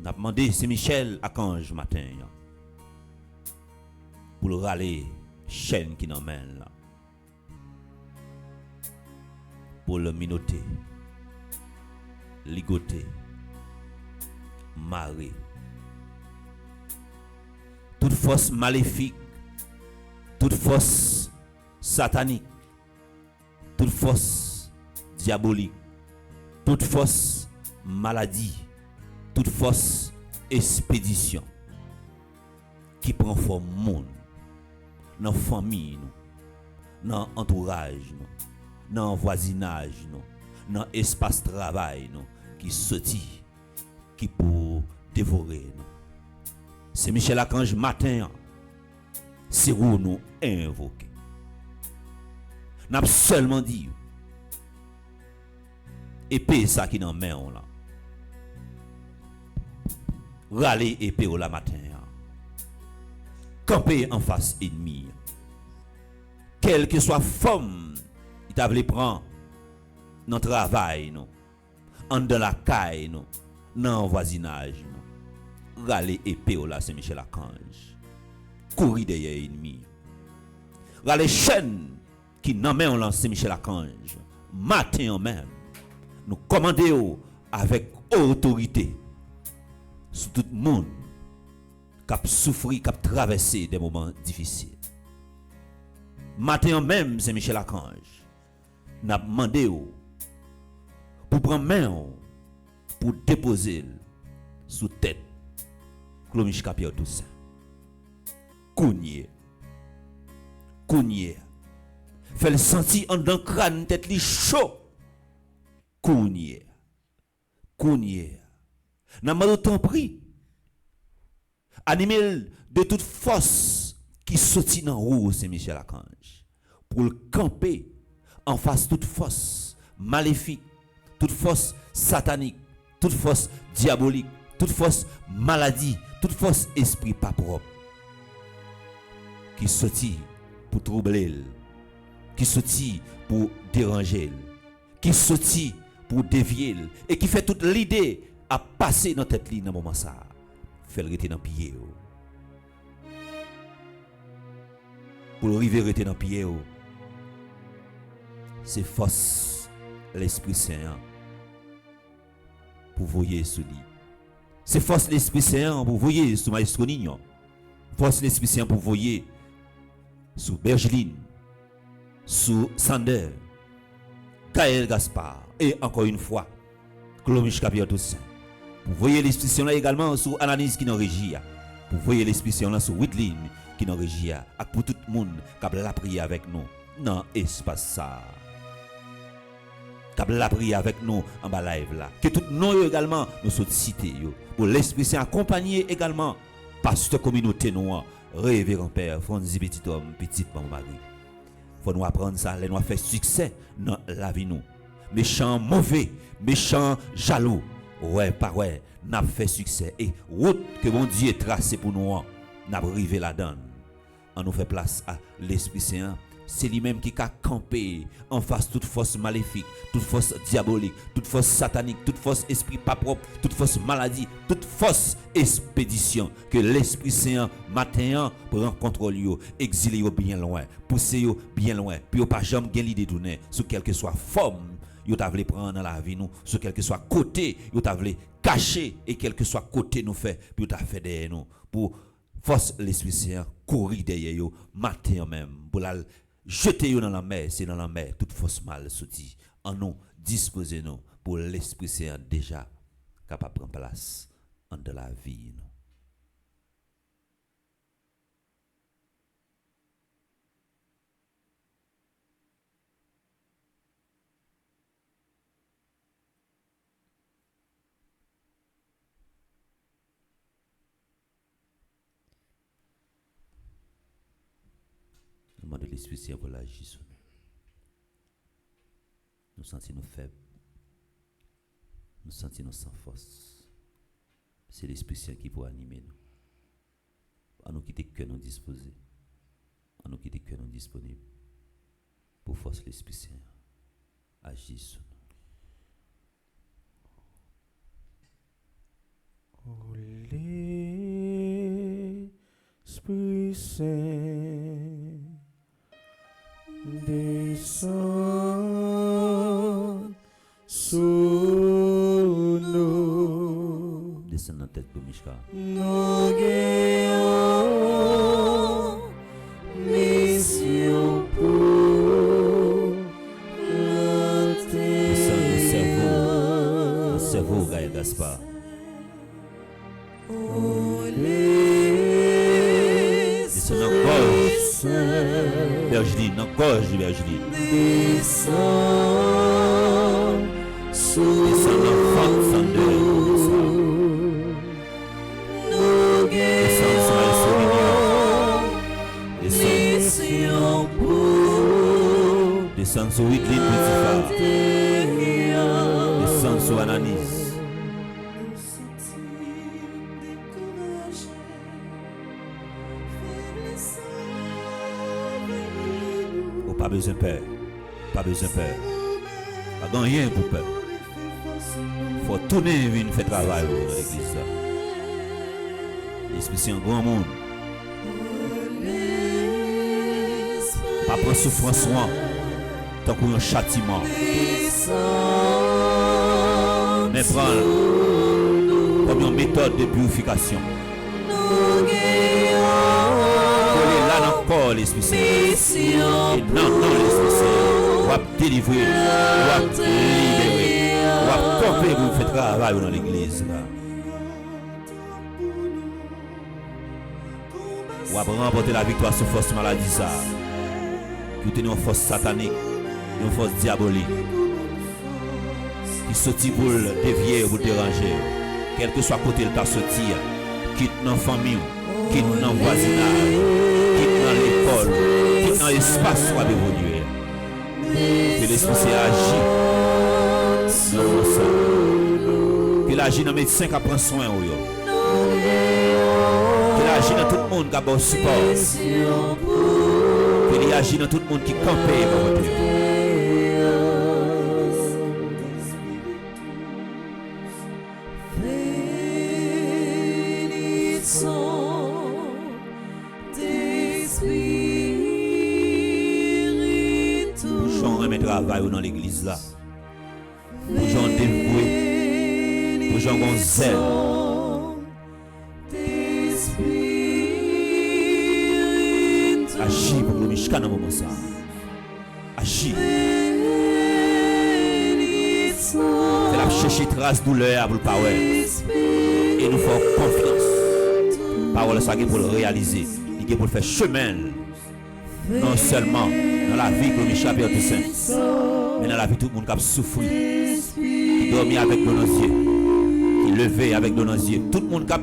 N'a demandé Saint-Michel à Archange matin pour le râler chaîne qui n'emmène là. Pour le minoter, ligoter, marrer. Toute force maléfique, toute force satanique, toute force diabolique, toute force maladie, toute force expédition qui prend forme monde dans la famille, dans l'entourage, dans le voisinage, dans l'espace de travail, qui sortit, qui pour dévorer. C'est Michel Archange matin, c'est où nous invoquer. N'a seulement dit, épée ça qui dans main là. Râler épée au la matin. Camper en face ennemi. Quelle que soit forme, il t'a voulu prendre dans le travail, en de la caille, dans le voisinage. Râler épée au la Saint-Michel Archange. Courir derrière ennemi. Râler chaîne qui n'emmène en Saint-Michel Archange. Matin en même. Nous commandons avec autorité sur tout le monde qui a souffert, qui a traversé des moments difficiles. Matin même, Saint-Michel Archange, n'a demandé pour prendre main pour déposer sous tête Clomiche Capio Toussaint. Kounye. Fait le sentir en dans crâne tête li chaud. Kounye. N'a pas temps pris. Animé de toute force qui sortit dans roue Saint-Michel Archange pour le camper en face toute force maléfique, toute force satanique, toute force diabolique, toute force maladie, toute force esprit pas propre qui sortit pour troubler, qui sortit pour déranger, qui sortit pour dévier et qui fait toute l'idée à passer dans tête ligne dans moment ça. Fait le rester dans pied. Pour le river rester dans pied. C'est force l'Esprit Saint pour voyer sous lui. C'est force l'Esprit Saint pour voyer sous Maestro Nignon. Force l'Esprit Saint pour voyer sous Bergeline, sous Sander, Gaël Gaspard et encore une fois Clomiche Capio Toussaint. Pour voyer l'Esprit Saint là également sur Ananis qui dans régie. Pour voyer l'Esprit Saint là sur Whitline qui dans régie. Et pour tout le monde qui a la prière avec nous dans l'espace ça. Qui a la prière avec nous en bas live là. Que tout nous également nous sommes cités. Pour l'Esprit Saint accompagner également pasteur communauté noire, révérend Père, Franzi petit homme, petite maman Marie. Faut nous apprendre ça, nous faire succès dans la vie nous. Méchant mauvais, méchant jaloux. Ouais, pas ouais, n'a fait succès et route que mon Dieu tracé pour nous, n'a arrivé là-dedans. On nous fait place à l'Esprit Saint. C'est lui-même qui a campé en face toute force maléfique, toute force diabolique, toute force satanique, toute force esprit pas propre, toute force maladie, toute force expédition que l'Esprit Saint matin prend contrôle yo, exilé yo bien loin, poussé yo bien loin, puis yo pas jamais gain l'idée tourner sur quelque soit forme yo t'a voulu prendre dans la vie nous, sur quelque soit côté yo t'a voulu cacher et quelque soit côté nous fait, puis yo t'a fait derrière nous pour force l'Esprit Saint courir derrière yo matin même pour la jeter dans la mer, c'est dans la mer toute force mal sortie. En nous, disposez-nous pour l'Esprit Saint déjà capable de prendre place en de la vie. Demande l'Esprit Saint pour l'agir sur nous. Nous sentons faibles. Nous sentons sans force. C'est l'Esprit Saint qui peut animer nous. À nous quitter que nous disposer. À nous quitter que nous disponibles. Pour force l'Esprit Saint. Agir sur nous. L'Esprit Saint descend sur nous. Descend dans la tête pour Mishka. Nous gagnons mission pour la Descend terre. le cerveau, Gaël Gaspard. Descend dans la gorge. Virginie, dans la gorge de Virginie. Descend sur Descend dans le ventre, Sandel. nous Descend sur la Descend. mission pour Descend sur Whitley, Potiphar. Descend sur Ananis. Oh, pas besoin de peur. Pas besoin de peur. Pas rien pour peur. Faut tourner et venir faire travail dans l'église. L'esprit c'est un grand monde. Pas prendre souffrance soin. Tant qu'on un châtiment. Mais prendre comme une méthode de purification. Coller là dans le corps l'Esprit Saint. Et non, l'Esprit Saint. On va délivrer, on va libérer, on va camper pour faire travail dans l'église. On va remporter la victoire sur force maladie. Qui est une force satanique, une force diabolique. Qui sortit pour dévier ou pour déranger. Quel que soit côté de ta sortie, quitte dans la famille, quitte dans le voisinage, quitte dans l'école, quitte dans l'espace où tu évoluer. Que l'Esprit Saint agit dans le sang. Qu'il agit dans les médecins qui prennent soin. Qu'il agit dans tout le monde qui a bon support. Qu'il agit dans tout le monde qui campe. Travail dans l'église là. Pour gens dévoués, pour gens qui ont zèle. Agis pour nous Mishka dans le moment ça. Agis. C'est la chercher trace douleur pour le parole. Et nous faisons confiance. Parole ça pour le réaliser. Il est pour le faire chemin. Non seulement dans la vie pour Mishka Père tout Saint, mais dans la vie de tout le monde qui a souffert, qui dormit avec nos yeux, qui levait avec nos yeux, tout le monde qui a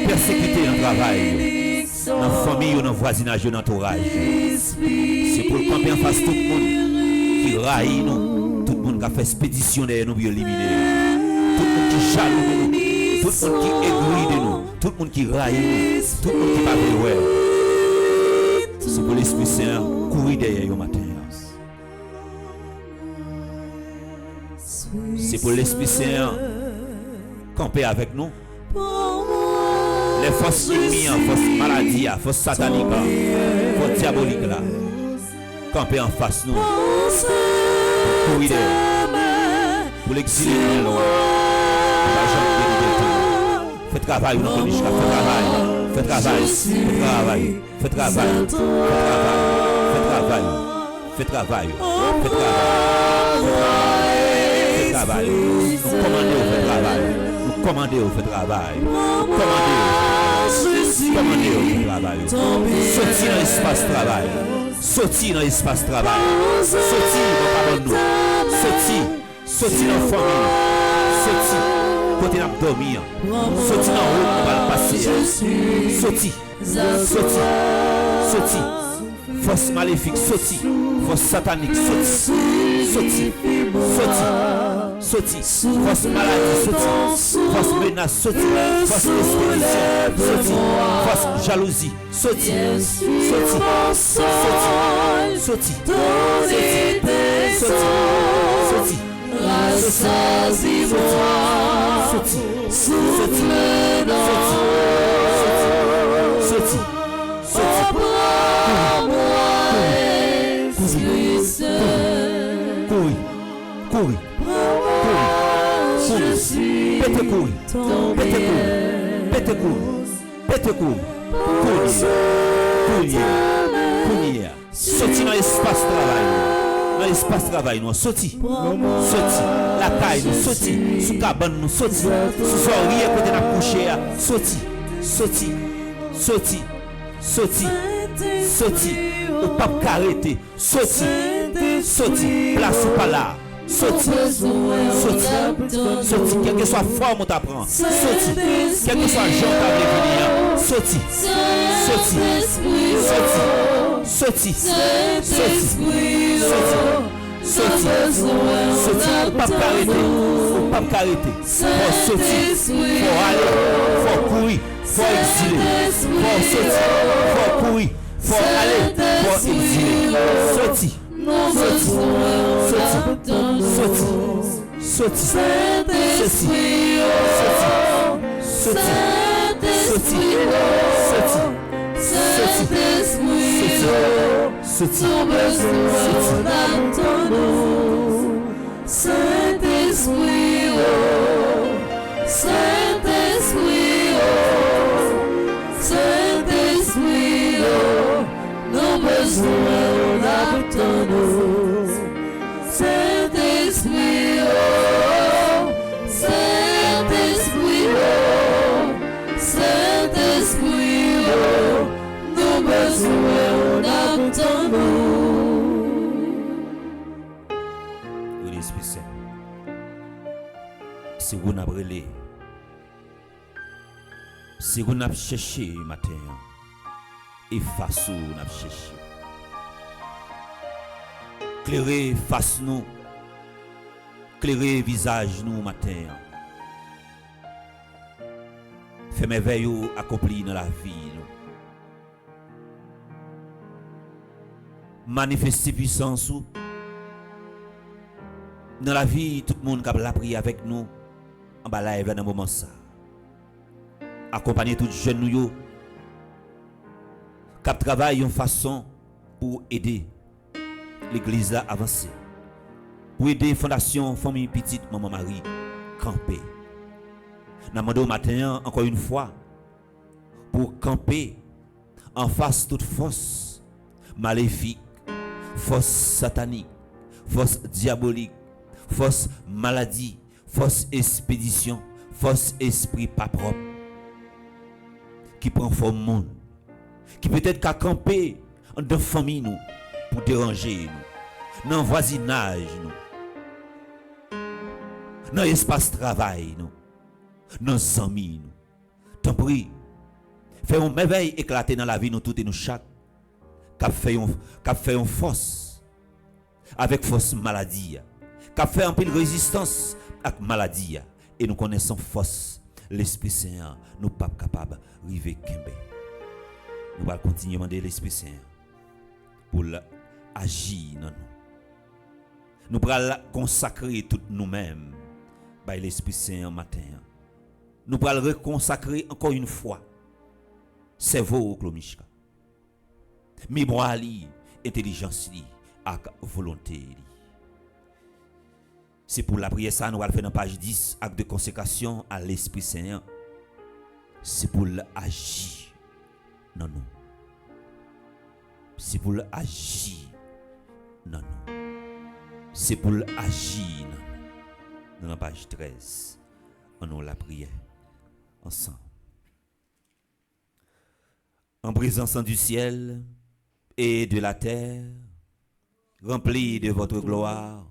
persécuté dans le travail, dans la famille, dans le voisinage, dans l'entourage. C'est pour le camper en face de tout le monde qui raille nous, tout le monde qui a fait expédition derrière nous pour éliminer. Tout le monde qui jaloux de nous, tout le monde qui aigrit de nous, tout le monde qui raille nous, tout le monde qui pas vrai. C'est pour l'Esprit Saint courir derrière au matin. C'est pour l'Esprit Saint camper avec nous. Les forces ennemies, forces maladies, forces sataniques, forces diaboliques là. Camper en face nous. Pour courir derrière. Pour l'exiler de loin. Faites travail, nous connaissons, faites travail. Faites travail, faites travail, faites travail, faites travail, faites travail, faites travail, nous commandez au fait travail, nous commandez au fait travail, commandez au fait travail, sortir dans l'espace travail, sortir dans l'espace travail, sortir dans nous, sortir dans la famille, sortir. Côté n'a dormir, sorti en haut, on va le passer. Sorti. Force maléfique, sorti. Force satanique, sorti. Force maladie, sorti. Force menace, sorti. Force expédition, sorti. Force jalousie, sorti. Rassasiez-moi, souffle dans prends-moi, Esprit Saint. Courir. Je suis ton bien. Pète courir. Sorti dans l'espace travail. Dans l'espace travail, nous sorti. La caille, nous sorti. Sous cabane, nous sorti. Sous soirée, côté de la coucher, sorti. Au pape carrété. Sorti. Place ou pas là. Sorti, quelle que soit la forme où tu apprends. Sorti, quel que soit le genre où tu venir. Sorti. Pas carréter. Faut sortir, faut aller, faut courir, faut exiler. Faut sortir, faut courir, faut aller, faut exiler. Sorti. Si vous n'avez relé, si vous n'avez cherché matin, efface ou n'avez cherché. Clairez face nous, clairez visage nous matin. Fait merveille ou accompli dans la vie. Manifestez puissance ou dans la vie, tout le monde qui a la prière avec nous. En bas là, dans un moment ça. Accompagner tout jeune nous qui travaille en façon pour aider l'église à avancer. Pour aider fondation famille petite maman Marie camper. Nous demandons matin encore une fois pour camper en face toute force maléfique, force satanique, force diabolique, force maladie, force expédition, force esprit pas propre qui prend forme monde, qui peut-être qu'à camper dans famille nous pour déranger nous, dans voisinage nous, dans espace travail nous, dans amis nous. T'en prie, fais un merveille éclater dans la vie nous tout et nous chaque, qu'a fait une force avec force maladie, qu'a fait un peu de résistance avec maladie et nous connaissons force l'Esprit Saint nous pas capable river kembe. Nous allons continuer à demander l'Esprit Saint pour agir dans nous. Nous allons consacrer tout nous-mêmes par l'Esprit Saint matin. Nous allons reconsacrer encore une fois cerveau Klomishka. Mémoire li, intelligence li, ak volonté li. C'est pour la prière ça nous allons faire dans page 10 acte de consécration à l'Esprit Saint. C'est pour l'agir dans nous. C'est pour l'agir dans nous. C'est pour l'agir dans la page 13. On a la prière ensemble. En présence du ciel et de la terre, remplis de votre gloire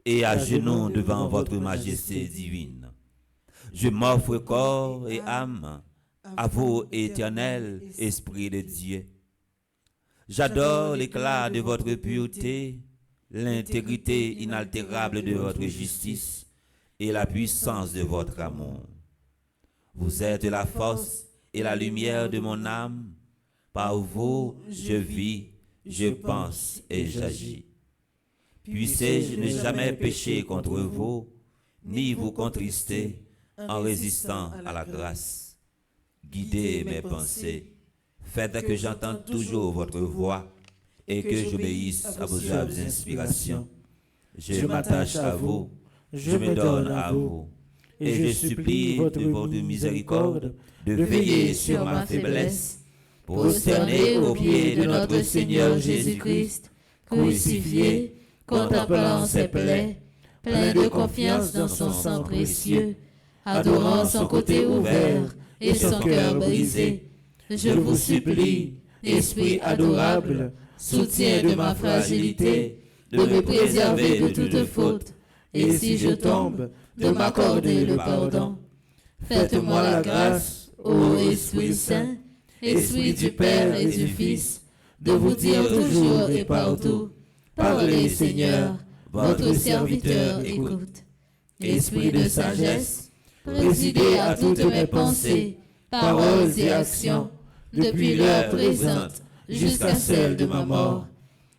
et à genoux devant votre majesté divine, je m'offre corps et âme à vous, éternel Esprit de Dieu. J'adore l'éclat de votre pureté, l'intégrité inaltérable de votre justice et la puissance de votre amour. Vous êtes la force et la lumière de mon âme. Par vous, je vis, je pense et j'agis. Puissé-je ne jamais pécher contre vous, ni vous contrister en résistant à la grâce. Guidez mes pensées, faites que j'entende toujours votre voix et que j'obéisse à vos inspirations. Je m'attache à vous, je me donne à vous, et je supplie votre miséricorde de veiller sur ma faiblesse, prosterné aux pieds de notre Seigneur Jésus-Christ, crucifié, contemplant ses plaies, plein de confiance dans son sang précieux, adorant son côté ouvert et son cœur brisé. Je vous supplie, Esprit adorable, soutien de ma fragilité, de me préserver de toute faute, et si je tombe, de m'accorder le pardon. Faites-moi la grâce, ô Esprit Saint, Esprit du Père et du Fils, de vous dire toujours et partout, parlez Seigneur, votre serviteur écoute. Esprit de sagesse, présidez à toutes mes pensées, paroles et actions, depuis l'heure présente jusqu'à celle de ma mort.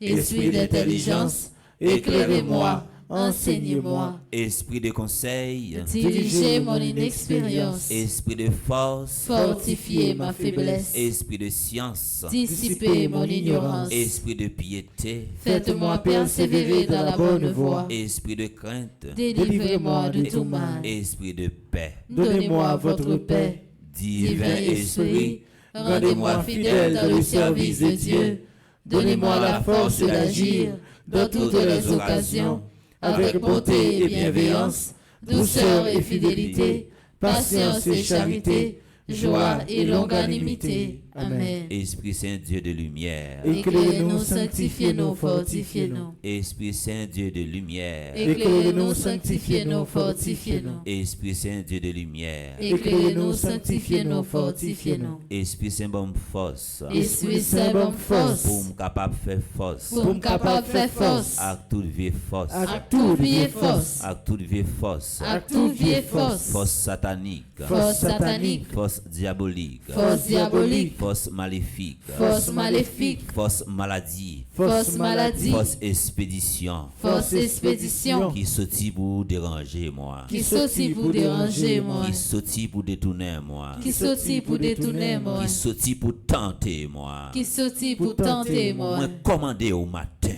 Esprit d'intelligence, éclairez-moi, enseignez-moi. Esprit de conseil, Dirigez mon inexpérience. esprit de force, Fortifiez ma faiblesse. esprit de science, Dissipez mon ignorance. esprit de piété, Faites-moi persévérer dans la bonne voie. esprit de crainte, Délivrez-moi de tout mal. esprit de paix. Donnez-moi votre paix. Divin Esprit, rendez-moi fidèle dans le service de Dieu. Donnez-moi la force d'agir dans toutes les occasions, avec bonté et bienveillance, douceur et fidélité, patience et charité, joie et longanimité. Amen. Esprit Saint Dieu de lumière, Éclairez-nous, sanctifiez-nous, fortifiez-nous. Esprit Saint Dieu de lumière, Éclairez-nous, sanctifiez-nous, fortifiez-nous. Esprit Saint Dieu de lumière, Éclairez-nous, sanctifiez-nous, fortifiez-nous. Esprit Saint bon force, Esprit Saint, bonne force, pour me capable faire force, pour me capable de faire force, à toute vie force, à toute vie force, à toute vie force, à toute vie force, force satanique, force satanique, force diabolique, force diabolique, force maléfique, force maléfique, force maladie, force maladie, force expédition, force expédition, qui sortit pour déranger moi, qui sortit pour déranger moi, qui sortit pour détourner moi, qui sortit pour détourner moi, qui sortit pour tenter moi, qui sortit pour tenter moi. moi commandé au matin,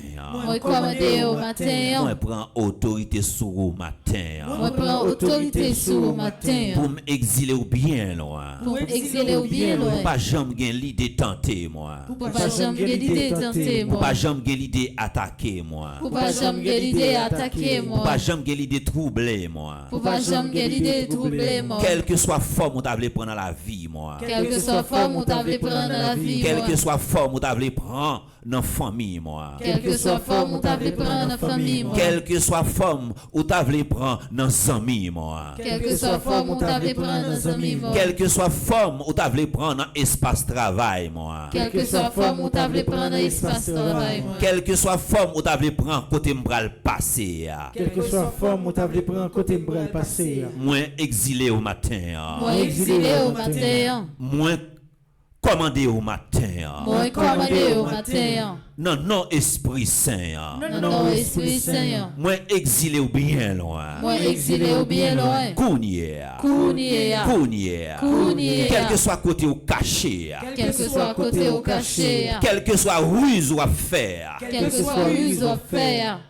Moi commandé au matin, moi prends autorité sur au matin, moi prends autorité sur au matin, pour m'exiler ou bien loin, pour exiler ou bien pour loin, pas jamais gagner l'idée de tenter moi, pour pas jamais l'idée de tenter pour pas moi, jamais gagner l'idée d'attaquer moi, pour pas jamais l'idée d'attaquer pour moi, pas jamais gagner l'idée de troubler moi, pour pas jamais l'idée de troubler moi, quelle que soit forme où t'avais prendre dans la vie moi, quelle que soit forme où t'avais prendre dans la vie quelle moi, que soit forme où t'avais prendre dans la famille moi, quelle que soit forme où t'avais prendre dans la famille moi, quelle que soit forme où t'avais prendre dans les amis moi, quelle que soit forme où t'avais prendre dans les amis moi, quelle que soit forme où t'avais prendre dans espace travail moi, quelle que soit forme où t'avais prendre dans l'espace travail moi, quelle que soit forme où t'avais prendre côté m'bral passé, Quelle que soit forme où tu as prendre côté m'bral passé, moi exilé au matin, moi exilé au matin, moi commandé au matin, moi commandé au matin, non non Esprit Saint, non Esprit Saint, moi exilé ou bien loin, moi exilé ou bien loin, Kounier, Kounier, Kounier, quel que soit côté ou caché, quel que soit côté au caché, quel que soit ruse ou à faire, quel que soit ruse ou faire,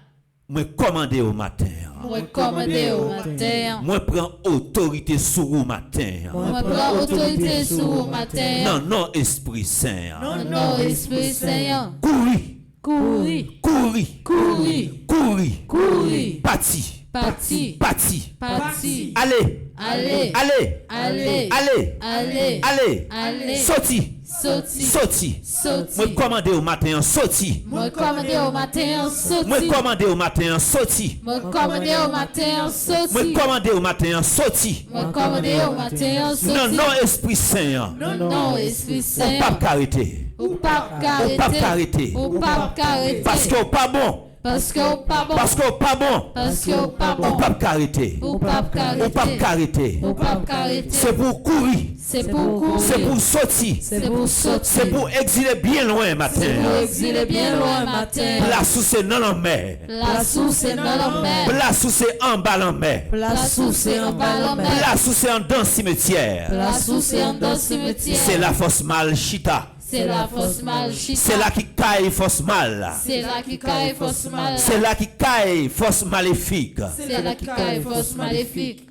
moi commandé au matin, moi commandé au matin, moi prends autorité sur au matin, moi prends autorité sur au matin, non non Esprit Saint, non Esprit Saint, courir, courir, courir, courir, courir, courir, parti, parti, parti, parti, allez, allez, allez, allez, allez, allez, allez, allez, sorti, sorti, sorti, sorti, moi commandé au matin, sorti, moi commandé au matin, sorti, moi commandé au matin, sorti, moi commandé au matin, moi sorti, commandé au matin, sorti, moi commandé au matin, non sorti, non Esprit Saint, non Esprit ou Saint, pas arrêter, ou pas ou pas arrêter, ou pas arrêter, parce que ou pas bon, Parce que ou pas bon. Parce que pas bon. Parce que ou pas Ou bon. pas carité. Ou pas Ou pas carité. carité. Ou pas carité. C'est pour courir. C'est pour courir. C'est pour sortir. C'est pour sortir. C'est pour exiler bien loin Pour matin. exiler bien loin matin. Place où c'est dans la mer. La source c'est dans la mer. Place où c'est en bas la mer. La source c'est en bas la mer. Place où c'est en dans le cimetière. La source c'est en dans le cimetière. C'est la force mal chita. C'est la force mal chita. C'est là qui caille force mal. C'est là qui caille force mal. C'est là qui caille force maléfique. C'est là qui caille force maléfique.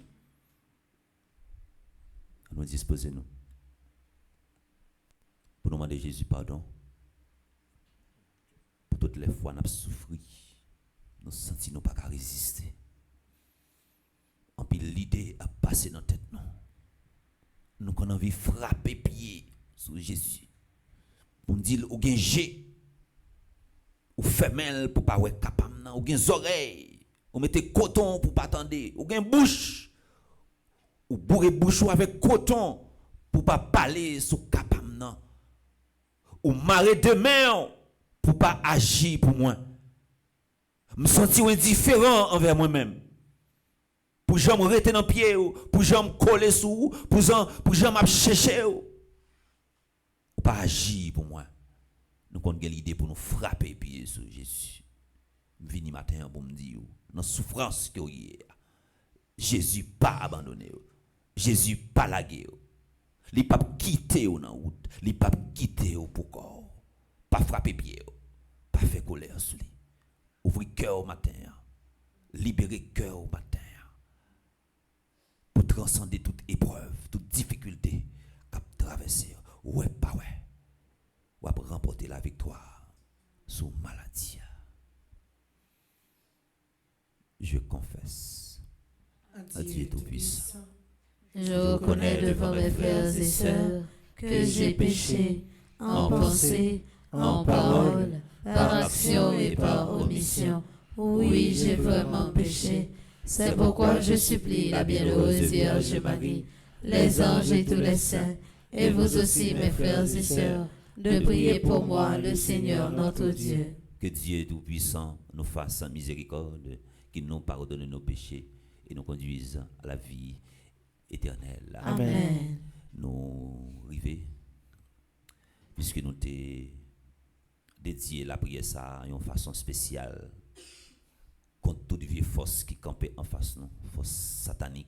Nous disposons-nous pour nous demander Jésus pardon pour toutes les fois nous avons souffert, nous senti nous pas qu'à résister. En puis l'idée a passé dans la tête nous. Nous avons envie de frapper pied sur Jésus. On dit ou gen G ou femelle pour pas ouais capable nan, ou gen oreilles, ou mettez coton pour pas attendre, ou gen bouche ou bourrer bouche avec coton pour pas parler sous capable nan, ou marrer de main pour pas agir pour moi. Me sentir indifférent envers moi-même. Pour jamais rester dans pied ou pour jamais coller sous pour jamais chercher ou pas agir pour moi. Nous avons l'idée pour nous frapper pied sur Jésus. Vini matin pour me dire dans souffrance que Jésus pas abandonné. Jésus pas lagué. Il pas quitté ou dans route, il pas quitté ou pour corps. Pas frapper pied. Pas faire colère sur lui. Ouvrir cœur au matin. Libérer cœur au matin. Pour transcender toute épreuve, toute difficulté qu'a traversé. Ouais, pas ouais. Ou à remporter la victoire sur maladie. Je confesse à Dieu Tout-Puissant. Je reconnais devant mes frères et sœurs que j'ai péché en pensée, en parole, par action et par omission. Oui, j'ai vraiment péché. C'est pourquoi je supplie la bienheureuse Vierge Marie, les anges et tous les saints, et vous aussi, mes frères et sœurs, de prier pour moi, le Seigneur notre Dieu. Que Dieu Tout-Puissant nous fasse miséricorde, qu'il nous pardonne nos péchés et nous conduise à la vie éternelle. Amen. Nous arrivons, puisque nous t'ai dédié la prière ça en façon spéciale, contre toute vieille force qui campait en face nous, force satanique,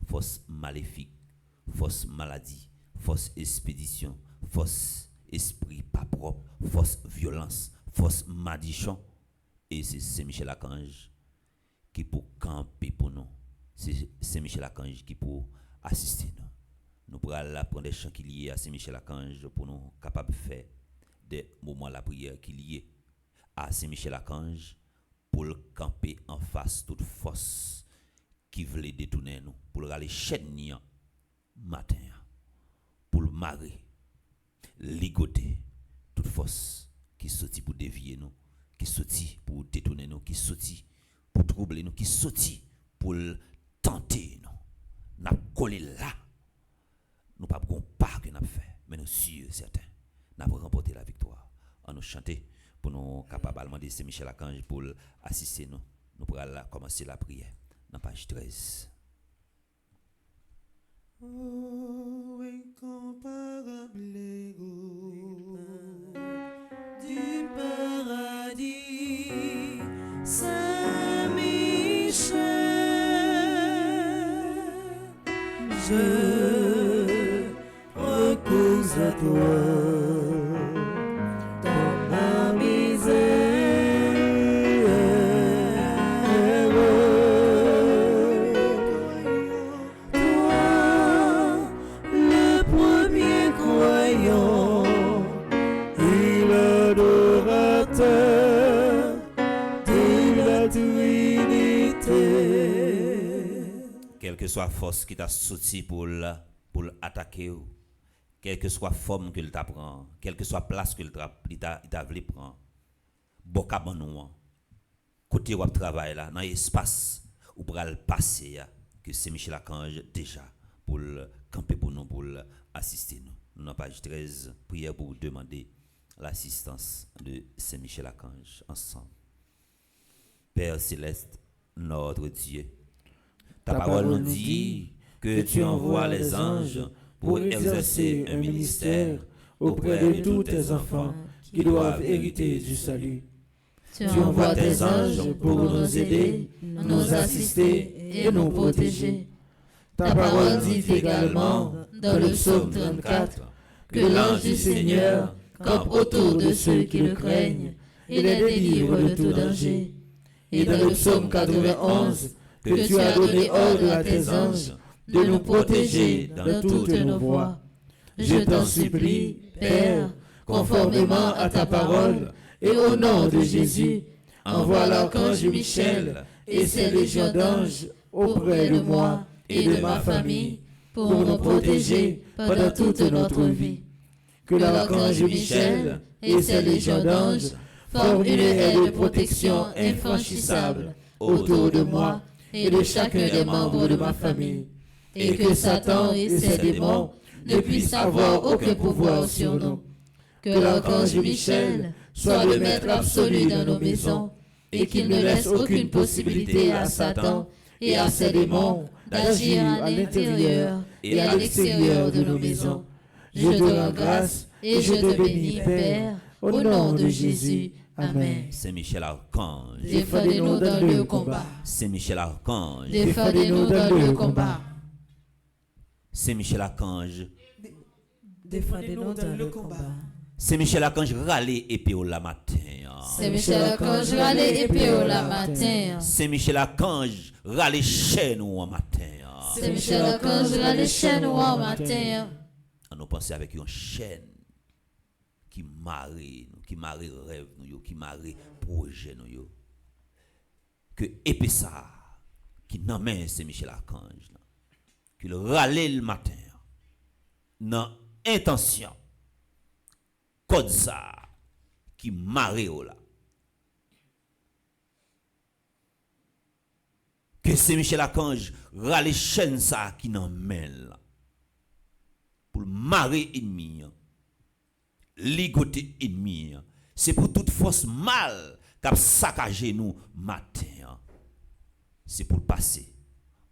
force maléfique, force maladie, force expédition, force esprit pas propre, force violence, force madichon. Et c'est Saint-Michel-Archange qui pour camper pour nous. C'est Saint-Michel-Archange qui pour assister nous. Nous pourrons prendre des chants qui liés à Saint-Michel-Archange pour nous capables de faire des moments de la prière qui liés à Saint-Michel-Archange pour le camper en face toute force qui voulait détourner nous, pour le aller chaîner matin, pour le marrer, ligoter toute force qui sortit pour dévier nous, qui sortit pour détourner nous, qui sortit pour troubler nous, qui sortit pour tenter nous. N'a collé là. Nous pas bon pas que n'a fait, mais nous sûrs certains n'a remporté la victoire. En nous chanter pour nous capables de demander Saint-Michel-Archange pour assister nous. Nous pourrons commencer la prière dans page 13. Oh, incomparable du paradis, Saint-Michel, je recours à toi. Quelle que soit la force qui t'a sorti pour l'attaquer, quelle que soit la forme que t'a prend, quelle que soit la place que t'a voulu prendre, bon nous, côté où travail là, dans l'espace où pour le passer, que c'est Michel-Archange déjà pour camper pour nous, pour assister nous. Nous dans page 13, prière pour demander l'assistance de Saint-Michel-Archange ensemble. Père céleste, notre Dieu, ta Ta parole nous parole nous dit dit que tu envoies les anges pour exercer un ministère auprès de tous tes enfants qui doivent hériter du salut. Tu Tu envoies tes anges pour nous aider, nous assister et nous protéger. Ta parole dit également dans le psaume 34 que l'ange du Seigneur campe autour de ceux qui le craignent et les délivre de tout danger. Et dans le psaume 91, que tu as donné ordre à tes anges de nous protéger dans toutes nos voies. Je t'en supplie, Père, conformément à ta parole, et au nom de Jésus, envoie l'archange Michel et ses légions d'anges auprès de moi et de ma famille pour nous protéger pendant toute notre vie. Que l'archange Michel et ses légions d'anges forment une haie de protection infranchissable autour de moi et de chacun des membres de ma famille, et que Satan et ses démons ne puissent avoir aucun pouvoir sur nous. Que l'archange Michel soit le maître absolu dans nos maisons et qu'il ne laisse aucune possibilité à Satan et à ses démons d'agir à l'intérieur et à l'extérieur de nos maisons. Je te rends grâce et je te bénis, Père, au nom de Jésus. Amen. Saint Michel Archange, Défendez-nous dans le combat. Saint Michel Archange, Défendez-nous dans le combat. Saint Michel Archange, Défendez-nous dans le combat. Saint Michel Archange, râlez épée au la matin. Saint Michel Archange, râlez épée au la matin. Saint Michel Archange, râlez chaîne au matin. Saint Michel Archange, râlez chaîne au matin. On nous pense avec une chaîne qui marie rêve nous, qui marie projet nous. Que épée ça, qui n'emmène Saint Michel Archange, qui le râlait le matin, dans intention, code ça, qui marie là. Que Saint Michel Archange râle chaîne ça qui n'emmène là. Pour marrer ennemi, ligoter ennemi, c'est pour toute force mal qui a saccagé nous matin. C'est pour passer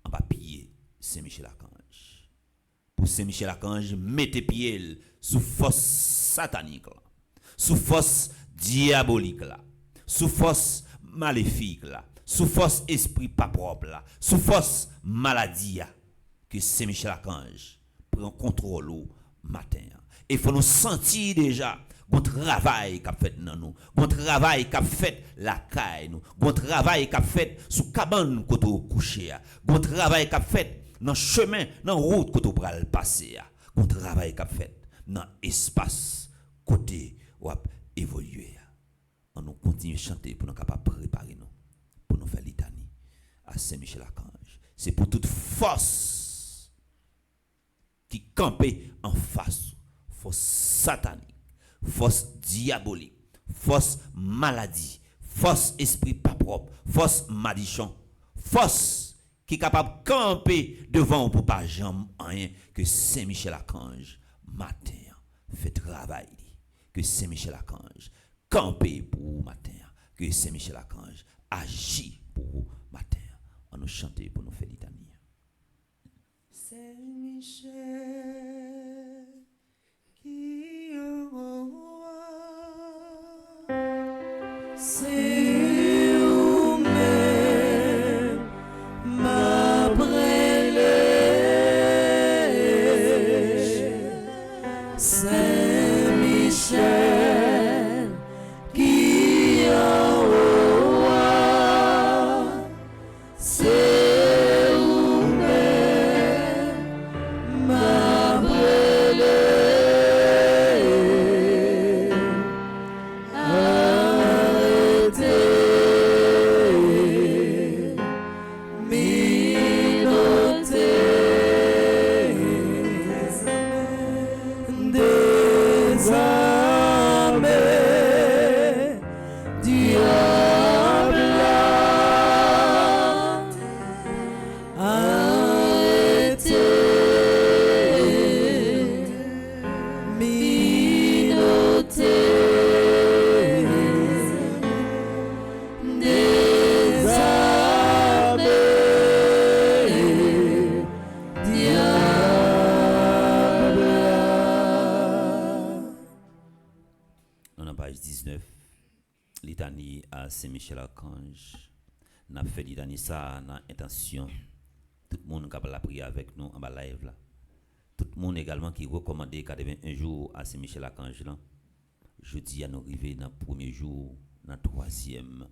en bas pied Saint-Michel Archange. Pour Saint-Michel Archange, mettez pied sous force satanique, là, sous force diabolique, là, sous force maléfique, là, sous force esprit pas propre, là, sous force maladie, que Saint-Michel Archange prend contrôle au matin. Et il faut nous sentir déjà bon travail qu'a fait dans nous, bon travail qu'a fait la caille nous, bon travail qu'a fait sous cabane côté coucher, bon travail qu'a fait dans chemin, dans route côté pral passer, bon travail qu'a fait dans espace côté ou évoluer. On nous continue à chanter pour nous capable préparer nous pour nous faire litanie à Saint-Michel Archange. C'est pour toute force qui campait en face, force satanique, force diabolique, force maladie, force esprit pas propre, force madichon, force qui est capable de camper devant pour pas jamais rien que Saint-Michel Archange matin fait travail, que Saint-Michel Archange camper pour vous matin, que Saint-Michel Archange agit pour vous matin. On nous chanter pour nous faire litanie. Saint-Michel qui envoie, c'est vous-même ma prélève. Saint-Michel qui envoie, c'est vous-même ma prélève. Arrêtez, minotez, page 19, litanie à Saint-Michel-Archange. N'a fait litanie ça dans intention. Tout le monde capable la prier avec nous en bas live là. Tout le monde également qui recommande 81 jours à Saint-Michel-Archange là. Jeudi à nous arriver dans le premier jour, dans le troisième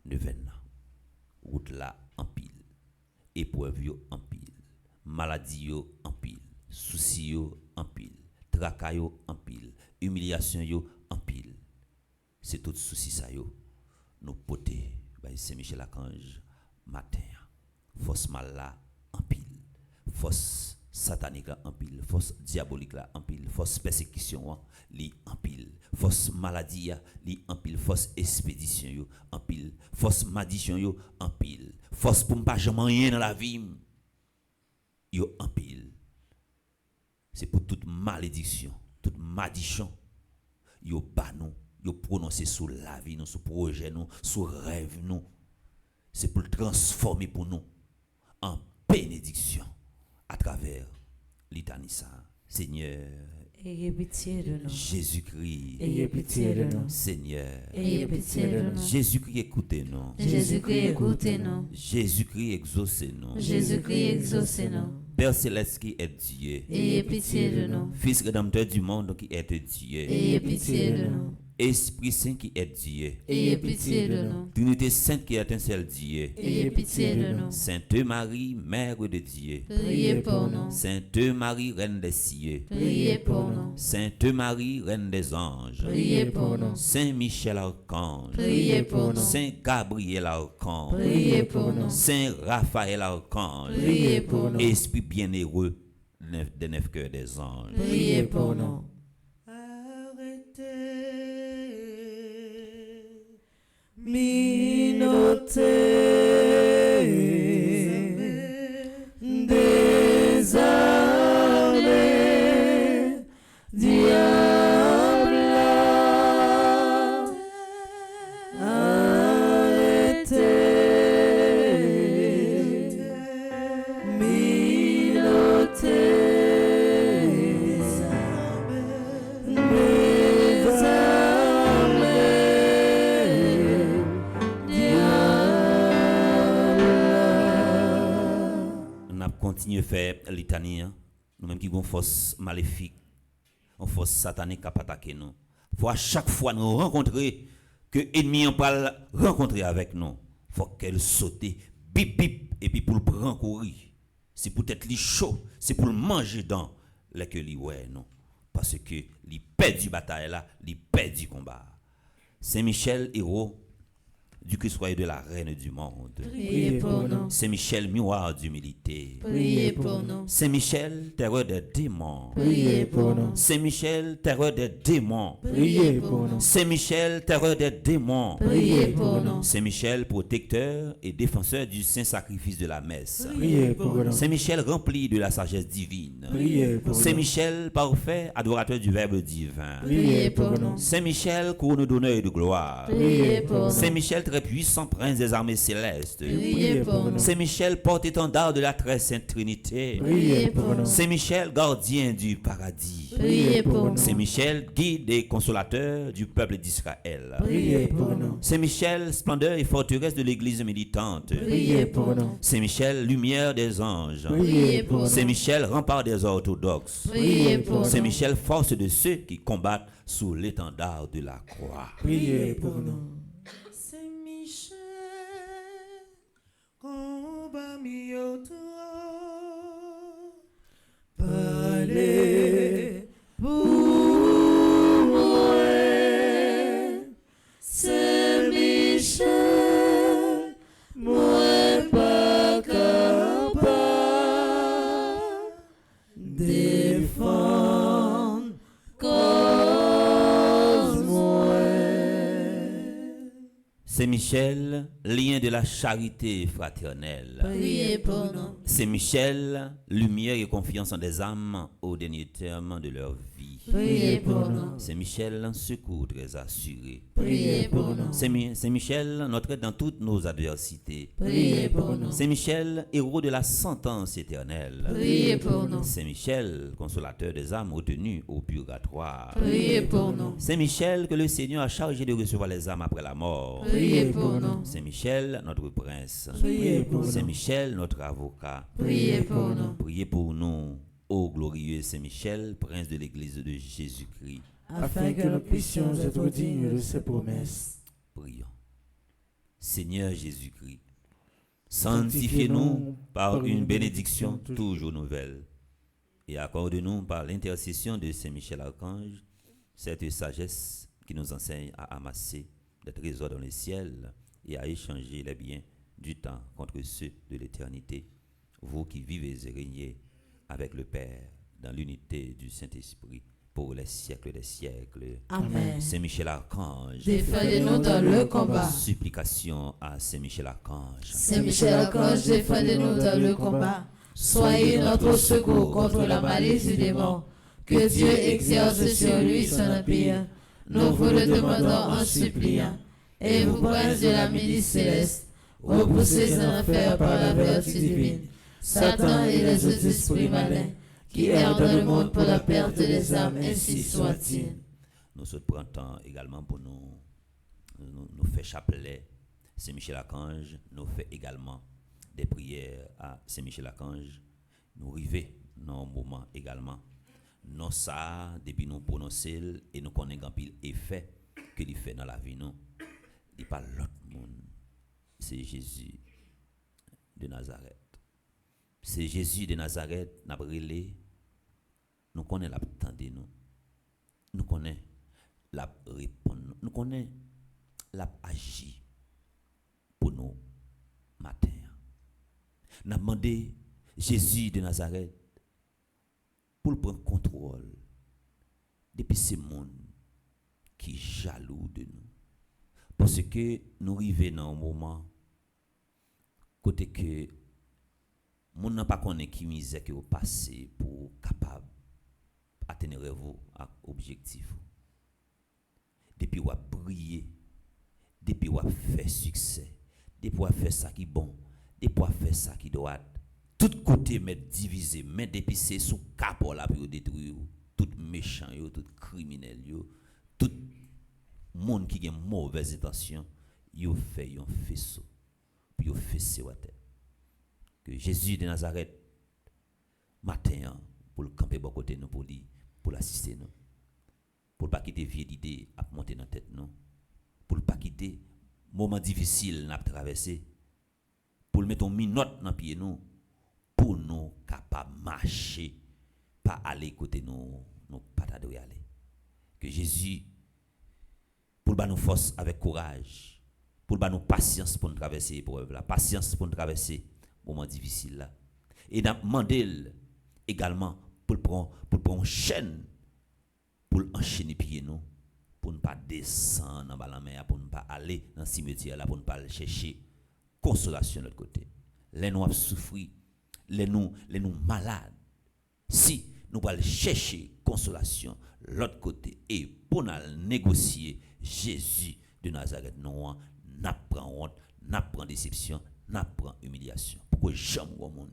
neuvaine. Route là en pile. Épreuve yo en pile. Maladie yo en pile. Souci yo en pile. Tracas yo en pile. Humiliation yo en pile. C'est tout souci ça yo. Nous poter by Saint-Michel-Archange matin. Force mal là en pile. Force satanique là en pile. Force diabolique là en pile. Force persécution li en pile. Force maladie li en pile. Force expédition yo en pile. Force malédiction yo en pile. Force pour pas jamais rien dans la vie yo en pile. C'est pour toute malédiction, toute malédiction yo ba nous, yo prononcer sur la vie nous, sur projet nous, sur rêve nous. C'est pour le transformer pour nous en bénédiction à travers l'Itanissa. Seigneur, Ayez pitié de nous. Jésus-Christ, Ayez pitié de nous. Seigneur, Ayez pitié de nous. Jésus-Christ, écoutez-nous. Jésus-Christ, écoutez-nous. Jésus-Christ, exaucez-nous. Jésus-Christ, exaucez-nous. Père céleste qui est Dieu, Ayez pitié de nous. Fils rédempteur du monde qui est Dieu, Ayez pitié de nous. Esprit Saint qui est Dieu, Ayez pitié de nous. Trinité Sainte qui est un seul Dieu, Ayez pitié de nous. Sainte Marie, Mère de Dieu, Priez pour nous. Sainte Marie, Reine des cieux, Priez pour nous. Sainte Marie, Reine des anges, Priez pour nous. Saint Michel Archange, Priez pour nous. Saint Gabriel Archange, Priez pour nous. Saint Raphaël Archange, Priez pour nous. Esprit bienheureux des neuf cœurs des anges. Priez pour nous. Minoté des armées, diable, arrêtez, minoté des Continuer à faire litanie, nous-mêmes qui avons une force maléfique, une force satanique qui a attaqué nous. Il faut à chaque fois nous rencontrer, que l'ennemi en parle, rencontrer avec nous. Il faut qu'elle saute, bip bip, et puis pour le prendre courir. C'est pour être chaud, c'est pour le manger dans les que li ouais non. Parce que li perd du bataille là, li perd du combat. Saint-Michel, héros du Christ royal de la reine du monde. Priez pour nous. Saint-Michel, miroir d'humilité. Priez pour nous. Saint-Michel, terreur des démons. Priez pour nous. Saint-Michel, terreur des démons. Priez pour nous. Saint-Michel, terreur des démons. Priez pour nous. Saint-Michel, protecteur et défenseur du saint sacrifice de la messe. Priez pour nous. Saint-Michel, rempli de la sagesse divine. Priez pour nous. Saint-Michel, parfait adorateur du Verbe divin. Priez pour nous. Saint-Michel, couronne d'honneur et de gloire. Priez pour nous. Saint-Michel, très puissant prince des armées célestes. Priez pour nous. Saint-Michel, porte-étendard de la très sainte Trinité. Priez pour nous. Saint-Michel, gardien du paradis. Priez pour nous. Saint-Michel, guide et consolateur du peuple d'Israël. Priez pour nous. Saint-Michel, splendeur et forteresse de l'église militante. Priez pour nous. Saint-Michel, lumière des anges. Priez pour nous. Saint-Michel, rempart des orthodoxes. Priez pour nous. Saint-Michel, force de ceux qui combattent sous l'étendard de la croix. Priez pour nous. Saint-Michel, combat mi autour. Parlez pour moi, Saint-Michel, moi pas capable défendre cause moi. Saint-Michel, lien de la charité fraternelle. Priez pour nous. Saint-Michel, lumière et confiance en des âmes au dernier terme de leur vie. Priez pour nous. Saint-Michel, secours très assuré. Priez pour nous. Saint-Michel, notre aide dans toutes nos adversités. Priez pour nous. Saint-Michel, héros de la sentence éternelle. Priez pour nous. Saint-Michel, consolateur des âmes retenues au purgatoire. Priez pour nous. Saint-Michel, que le Seigneur a chargé de recevoir les âmes après la mort. Priez pour nous. Saint-Michel, notre prince. Priez pour nous. Saint-Michel, notre avocat. Priez pour nous. Priez pour nous, ô glorieux Saint-Michel, prince de l'Église de Jésus-Christ. afin que nous puissions être dignes de ses promesses. Prions. Seigneur Jésus-Christ, sanctifiez-nous par une bénédiction toujours nouvelle et accorde-nous par l'intercession de Saint-Michel Archange cette sagesse qui nous enseigne à amasser des trésors dans le ciel et à échanger les biens du temps contre ceux de l'éternité, vous qui vivez et régnez avec le Père dans l'unité du Saint-Esprit pour les siècles des siècles. Amen. Saint-Michel Archange, Défendez-nous dans le combat. supplication à Saint-Michel Archange. Saint-Michel Archange, défendez-nous dans le combat. Soyez notre secours contre la malice du démon. Que Dieu exerce sur lui son empire. Nous vous le demandons en suppliant. Et vous, prince de la milice céleste, repoussez en enfer par la vertu divine Satan et les autres esprits malins qui errent dans le monde pour la perte des âmes, ainsi soit-il. Nous sommes printemps également pour nous faire chapelet Saint-Michel Archange, nous fait également des prières à Saint-Michel Archange, nous arriver dans un moment également. Non ça, depuis nous prononcer et nous connaissons un pile effet que il fait dans la vie nous. Il pas l'autre monde. C'est Jésus de Nazareth. C'est Jésus de Nazareth, n'a brûlé. Nous connaissons l'attendre nous. Nous connaissons la répondre. Nous connaissons la agir pour nous matin. Nous avons demandé Jésus de Nazareth pour prendre contrôle depuis ces monde qui jaloux de nous. Parce que nous arrivons dans un moment côté que mon n'a pas connaît qui misère que au passé pour capable atteindre vos objectifs. Depuis ou briller, depuis ou faire succès, depuis ou faire ça qui bon, depuis ou faire ça qui doit tout côté mettre divisé, mais depuis c'est sous capot là pour détruire tout méchant yo, tout criminel yo, tout monde qui a mauvaise intention, yo fait un faisceau, puis yo fait wa tête. Que Jésus de Nazareth matin pour le camper bon côté nous pour l'assister nous, pour pas quitter vieille idée à monter dans tête nous, pour pas quitter moment difficile n'a traverser, pour mettre une minute dans pied nous, pour nous capable marcher, pas aller côté nous pas aller. Que Jésus pour nous force avec courage, pour nous patience pour nous traverser l'épreuve là, patience pour nous traverser moment difficile là. Et n'a demandé également pour prendre une chaîne pour enchaîner pieds nous, pour ne pas descendre dans la mer, pour ne pas aller dans le cimetière là, pour ne pas chercher consolation de l'autre côté. Les nous avons souffert, les nous malades. Si nous allons chercher consolation de l'autre côté et pour nous négocier Jésus de Nazareth, nous n'apprend honte, n'apprend déception, n'apprend humiliation. Pourquoi jamais au monde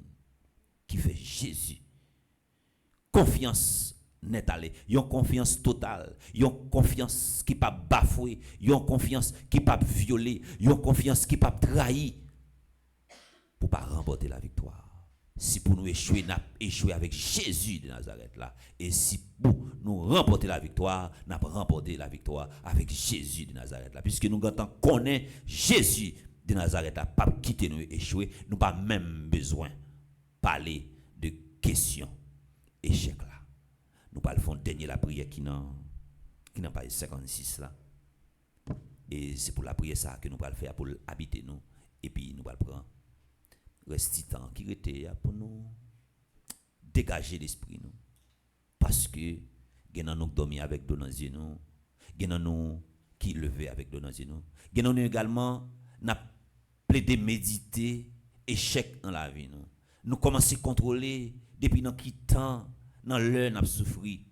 qui fait Jésus confiance n'est allé, yon confiance totale, yon confiance qui pas bafoué, yon confiance qui pas violé, yon confiance qui pas trahi pour pas remporter la victoire. Si pour nous échouer, n'a échoué avec Jésus de Nazareth là, et si pour nous remporter la victoire, n'a remporté la victoire avec Jésus de Nazareth là, puisque nous quand connaît Jésus de Nazareth là, pas quitter nous échouer, nous pas même besoin parler de questions échec là. Nous allons faire dernier la prière qui n'a pas 56 là. Et c'est pour la prière ça que nous allons faire pour habiter nous. Et puis nous allons prendre reste temps qui était pour nous dégager l'esprit nous. Parce que nous dormir avec deux dans les yeux nous, nous qui lever avec deux dans les yeux nous. Nous également n'a plaidé méditer échec dans la vie nous. Nous commencer à contrôler depuis dans qui temps dans l'heure n'a souffri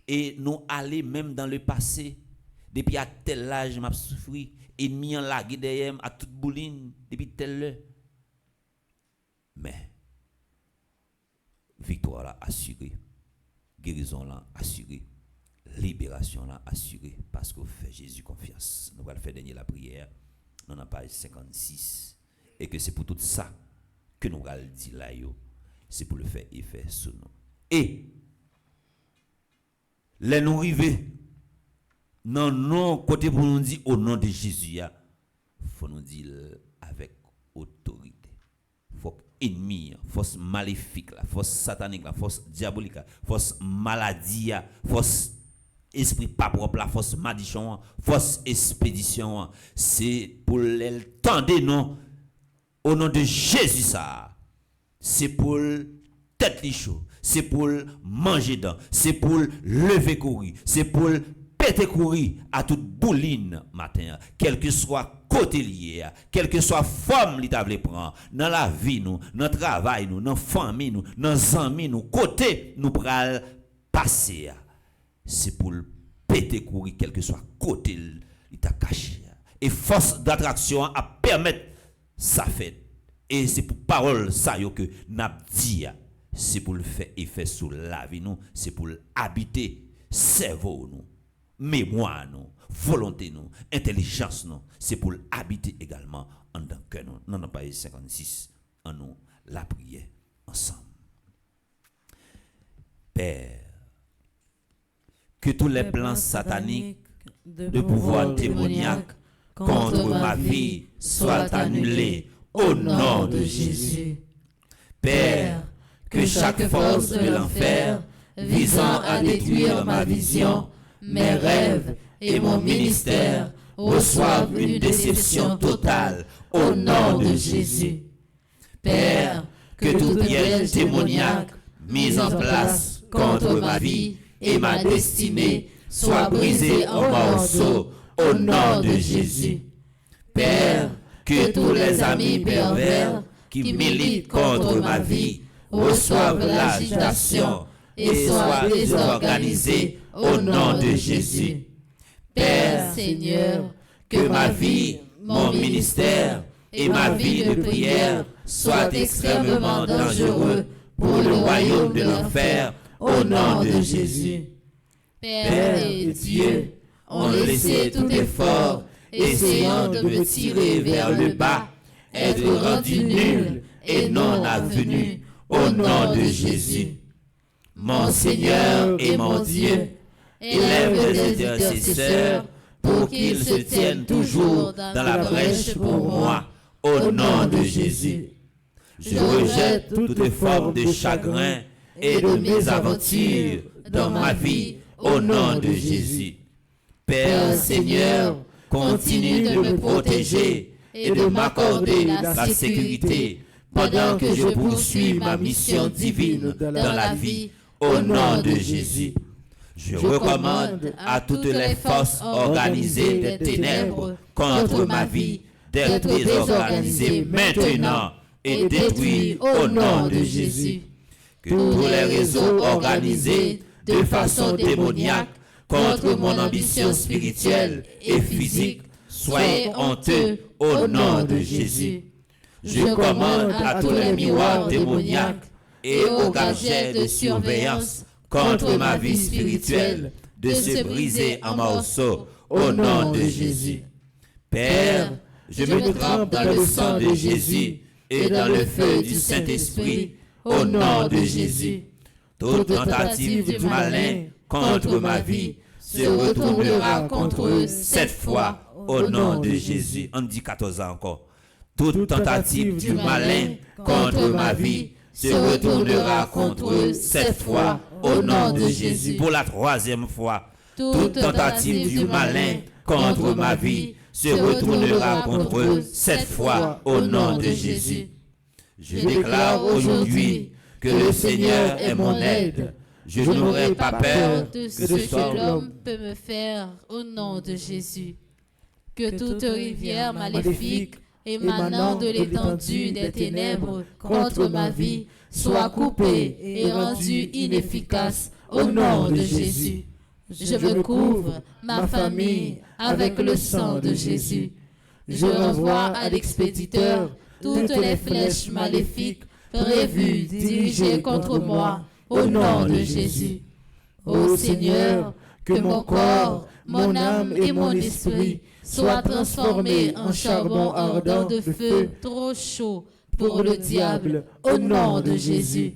Et nous aller même dans le passé, depuis à tel âge, m'a souffri, ennemi en lagué derrière à toute bouline, depuis tel heure. Mais, victoire là assurée, guérison là assurée, libération là assurée, parce qu'on fait Jésus confiance. Nous allons faire dernier la prière, dans la page 56, et que c'est pour tout ça que nous allons dire là, c'est pour le faire effet sur nous. Et, les nous arrivés, non, côté pour nous dire au nom de Jésus, il faut nous dire avec autorité. Faut ennemi, force maléfique, la force satanique, la force diabolique, la force maladie, la force esprit pas propre, la force madichon, force expédition, c'est pour les tendre non au nom de Jésus ça. C'est pour tête li chaud, c'est pour manger dedans, c'est pour lever courir, c'est pour péter courir à toute bouline matin, quel que soit côté lié, quelle que soit forme li t'a prendre dans la vie nous, dans le travail nous, dans famille nous, dans amis nous, côté nous pral passer. C'est pour péter courir quel que soit côté li t'a caché. Et force d'attraction à permettre ça fait. Et c'est pour parole ça yo que n'a dit. C'est pour le faire effet sur la vie nous, c'est pour habiter cerveau nous, mémoire nous, volonté nous, intelligence nous, c'est pour habiter également en tant que nous. Non, non, pas 56, en nous, la prière ensemble. Père, que tous les plans sataniques de pouvoir démoniaque contre ma vie soient annulés au nom de Jésus. Père, que chaque force de l'enfer visant à détruire ma vision, mes rêves et mon ministère reçoivent une déception totale au nom de Jésus. Père, que tout piège démoniaque mis en place contre ma vie et ma destinée soit brisé en morceaux au nom de Jésus. Père, que tous les amis pervers qui militent contre ma vie reçoivent l'agitation et soient désorganisés au nom de Jésus. Père Seigneur, que ma vie, mon ministère et ma vie de prière soient extrêmement dangereux pour le royaume de l'enfer au nom de Jésus. Père et Dieu ont laissé tout effort essayant de me tirer vers le bas, être rendu nul et non avenu au nom de Jésus. Mon Seigneur et mon Dieu, élève des intercesseurs pour qu'ils se tiennent toujours dans la brèche pour moi au nom de Jésus. Je rejette toute forme de chagrin et de mésaventures dans ma vie au nom de Jésus. Père Seigneur, continue de me protéger et de m'accorder la sécurité pendant que je poursuis ma mission divine dans la vie au nom de Jésus. Je recommande à toutes les forces organisées des ténèbres contre ma vie d'être désorganisées maintenant et détruites au nom de Jésus. Que tous les réseaux organisés de façon démoniaque contre mon ambition spirituelle et physique soient honteux au nom de Jésus. Je commande à tous les miroirs démoniaques et aux gadgets de surveillance contre ma vie spirituelle de se briser en morceaux au nom de Jésus. Père, je me trempe dans le sang de Jésus et dans le feu du Saint-Esprit au nom de Jésus. Toute tentative du malin contre ma vie se retournera contre eux 7 fois au nom de Jésus. On dit 14 ans encore. Toute tentative du malin contre ma vie se retournera contre eux 7 fois au nom de Jésus. Pour la 3e fois, toute tentative du malin contre ma vie se retournera contre eux 7 fois au nom de Jésus. Je déclare aujourd'hui que le Seigneur est mon aide. Je n'aurai pas peur de ce que l'homme peut me faire au nom de Jésus. Que toute rivière maléfique émanant de l'étendue des ténèbres contre ma vie soit coupée et rendue inefficace au nom de Jésus. Je me couvre, ma famille, avec le sang de Jésus. Je renvoie à l'expéditeur toutes les flèches maléfiques prévues, dirigées contre moi, au nom de Jésus. Ô Seigneur, que mon corps, mon âme et mon esprit soient transformés en charbon ardent de feu trop chaud pour le diable, au nom de Jésus.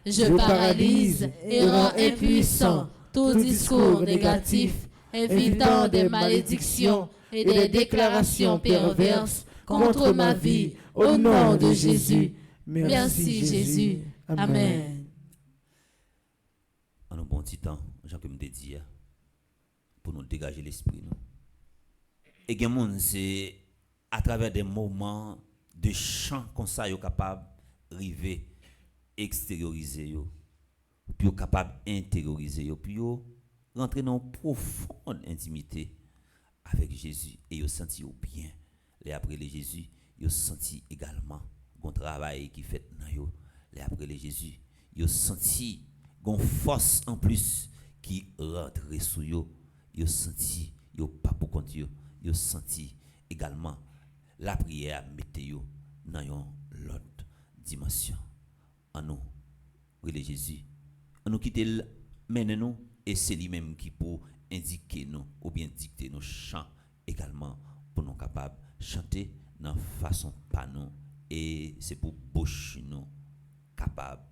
Je paralyse et rends impuissant tout discours négatif, évitant des malédictions et des déclarations perverses contre ma vie, au nom de Jésus. Merci Jésus. Amen. En un bon petit temps, Jean comme te dit, pour nous dégager l'esprit. Et que monde c'est à travers des moments de chant comme ça, yo capable arriver extérioriser yo, puis yo capable intérioriser yo, puis yo rentrer dans une profonde intimité avec Jésus et yo senti yo bien. Les après les Jésus, yo senti également un travail qui fait dans yo. Les après les Jésus, yo senti une force en plus qui rentre sous yo. Yo senti yo pas pour compte yo. Yo senti également la prière mette yo dans une autre dimension. En nous, oui Jésus, en nous quitter mener nous et c'est lui-même qui peut indiquer nous ou bien dicter nos chants également pour nous capables chanter dans façon pas nous et c'est pour bouche nous capable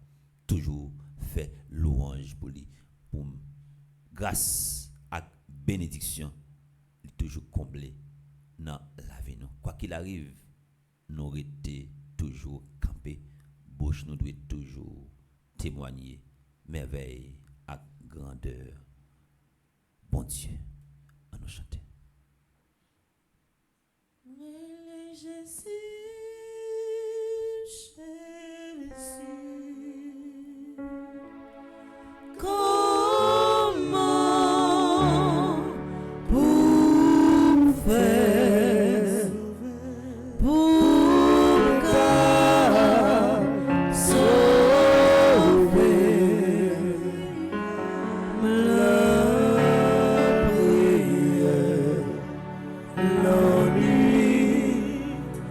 toujours faire louange pour lui pour grâce à bénédiction il toujours comblé dans la vie nous quoi qu'il arrive nous rester toujours campés bouche nous doit toujours témoigner merveille à grandeur bon Dieu à nous chanter. Jésus, Jésus, comment pour faire pour qu'à sauver la prière, la nuit,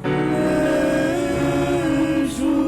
le jour.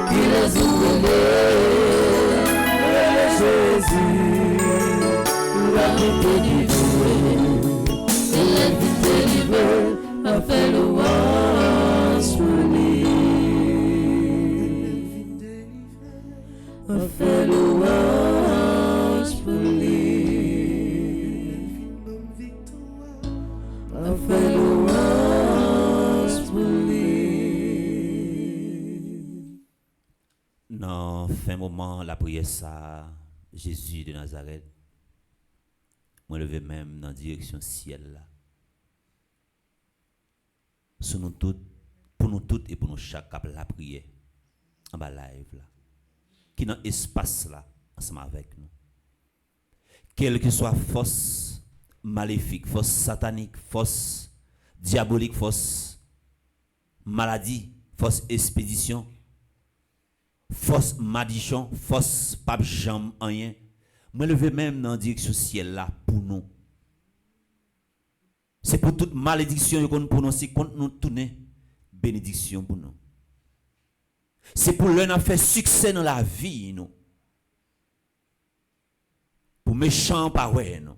Qui laisse Dans fin moment, la prière ça, Jésus de Nazareth, moi levé même dans la direction ciel là. Sur nous toutes, pour nous toutes et pour nous chaque la prière en bas live là. Qui dans espace là ensemble avec nous. Quelle que soit force maléfique, force satanique, force diabolique, force maladie, force expédition, force madichon, force pape jambe rien. Moi lever même dans la direction ciel là pour nous. C'est pour toute malédiction qu'on prononce contre nous tourner bénédiction pour nous. C'est pour l'un faire succès dans la vie nous. Pour méchant pas ouais non.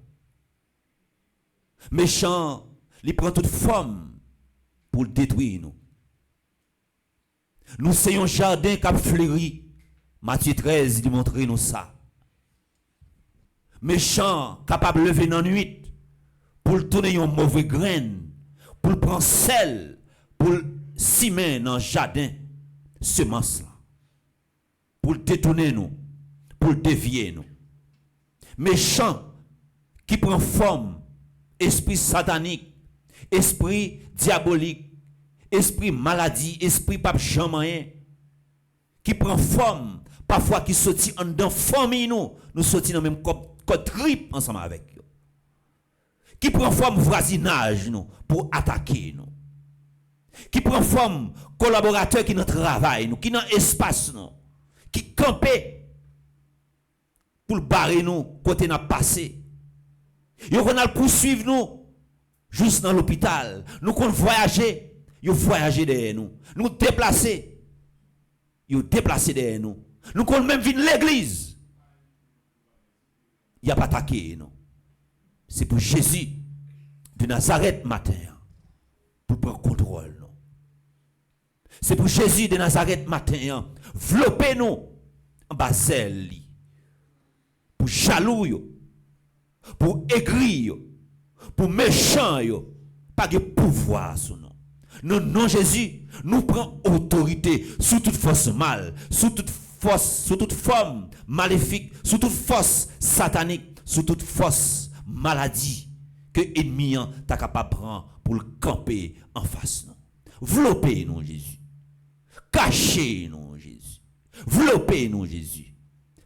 Méchant, il prend toute forme pour le détruire nous. Nous c'est un jardin qui a fleuri. Matthieu 13 il montre nous ça. Méchant capable de lever dans la nuit pour le tourner une mauvaise graine, pour le prendre sel, pour le simer dans le jardin, semence là. Pour le détourner nous, pour le dévier nous. Méchant qui prend forme, esprit satanique, esprit diabolique, esprit maladie, esprit pape chamoyen, qui prend forme, parfois qui sortit en dedans famille nous sortis dans le même code trip ensemble avec eux. Qui prend forme voisinage nous pour attaquer nous. Qui prend forme collaborateur qui dans travail nous, qui dans espace nous, qui campé pour barrer nous côté n'a passé. Yo qu'on a poursuivre nous juste dans l'hôpital. Nous qu'on voyager, yo voyager derrière nous. Nous déplacer. Yo déplacer derrière nous. Nous qu'on même venir l'église. Il y a pas attaqué nous. C'est pour Jésus de Nazareth matin pour prendre contrôle nous. C'est pour Jésus de Nazareth matin vlopper nous en bas li. Pour jaloux yo, pour aigri yo, pour méchant yo, pas de pouvoir sur nous. Non non Jésus, nous prend autorité sous toute force mal, sous toute force, sous toute forme maléfique, sous toute force satanique, sous toute force maladie que l'ennemi t'a capable prendre pour le camper en face nous. Vlopez nous Jésus. Cachez nous Jésus. Vlopez nous Jésus.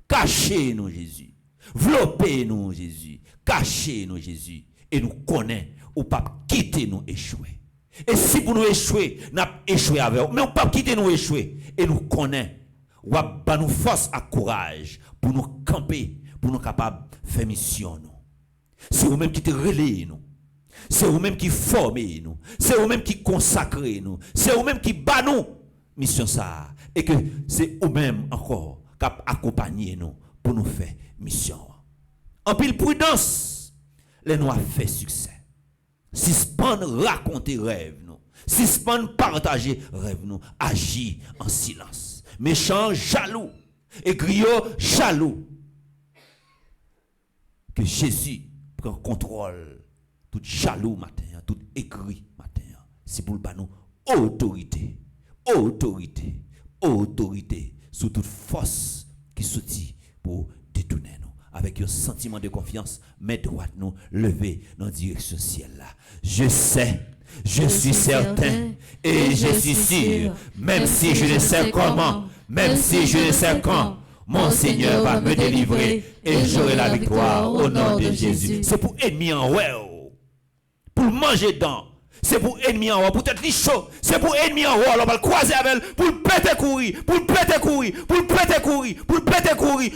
Cachez nous Jésus. Vlopez nous Jésus. Cachez nous Jésus. Et nous connaissons ou pas quitter nous échouer. Et si pour nous échouer, nous avons échoué avec vous. Mais on pas quitter nous échouer. Et nous connaissons ou pas nous force à courage pour nous camper, pour nous capables de faire mission nous. C'est vous-même qui te relayez nous. C'est vous-même qui formez nous. C'est vous-même qui consacrez nous. C'est vous-même qui bat nous. Mission ça. Et que c'est vous-même encore qui accompagnez nous pour nous faire mission. En pile prudence, les nous a fait succès. Suspendre, raconter rêve nous. Suspendre, partager rêve nous. Agir en silence. Méchant, jaloux. Et griot, jaloux. Que Jésus prend contrôle. Tout jaloux matin, tout aigri matin. C'est pour le nous autorité. Autorité. Autorité. Sous toute force qui sortit pour détourner nous. Avec un sentiment de confiance, mes droites nous lever dans la direction ciel là. Je sais, je suis certain et je suis sûr, même si je ne sais comment, même si je ne sais quand, mon Seigneur va me délivrer et j'aurai la victoire au nom de Jésus. C'est pour ennemi en haut, pour manger dedans. C'est pour ennemi en haut, pour être chaud. C'est pour ennemi en haut, alors on va le croiser avec elle, pour le péter courir, pour le péter courir, pour le péter courir, pour le péter courir.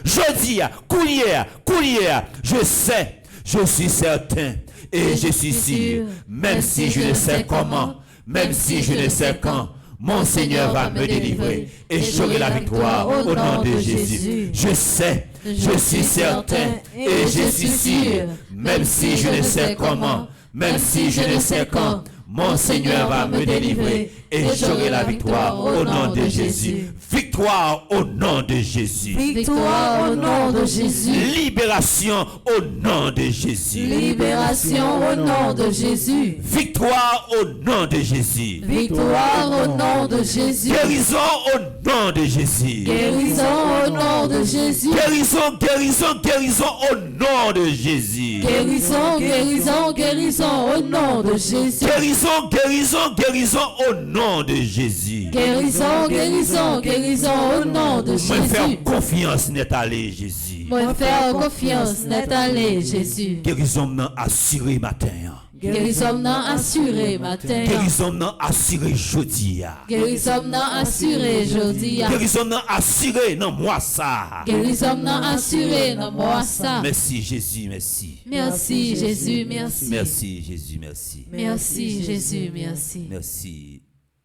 Jodi, courir. Je sais, je suis certain et je suis sûr, même si je ne sais comment, même si je ne sais quand, mon Seigneur va me délivrer et j'aurai la victoire au nom de Jésus. Je sais, je suis certain et je suis sûr, même si je ne sais comment, même si je ne sais quand, mon Seigneur va me délivrer et j'aurai la victoire au nom de Jésus. Victoire. Victoire au nom de Jésus. Victoire au nom de Jésus. Libération au nom de Jésus. Libération au nom de Jésus. Victoire au nom de Jésus. Victoire au nom de Jésus. Guérison au nom de Jésus. Guérison au nom de Jésus. Guérison, guérison, guérison au nom de Jésus. Guérison, guérison, guérison au nom de Jésus. Guérison, guérison, guérison au nom de Jésus. Guérison, guérison, guérison au nom de Moi Jésus. faire confiance n'est allé Jésus. Moi faire confiance n'est allé Jésus. Guérison non assuré matin. Guérison non assuré matin. Guérison non assuré jeudi. Guérison non assuré jeudi. Guérison non assuré non moi ça. Guérison non assuré non moi ça. Merci Jésus, merci. Merci Jésus, merci. Merci Jésus, merci. Merci Jésus, merci. Merci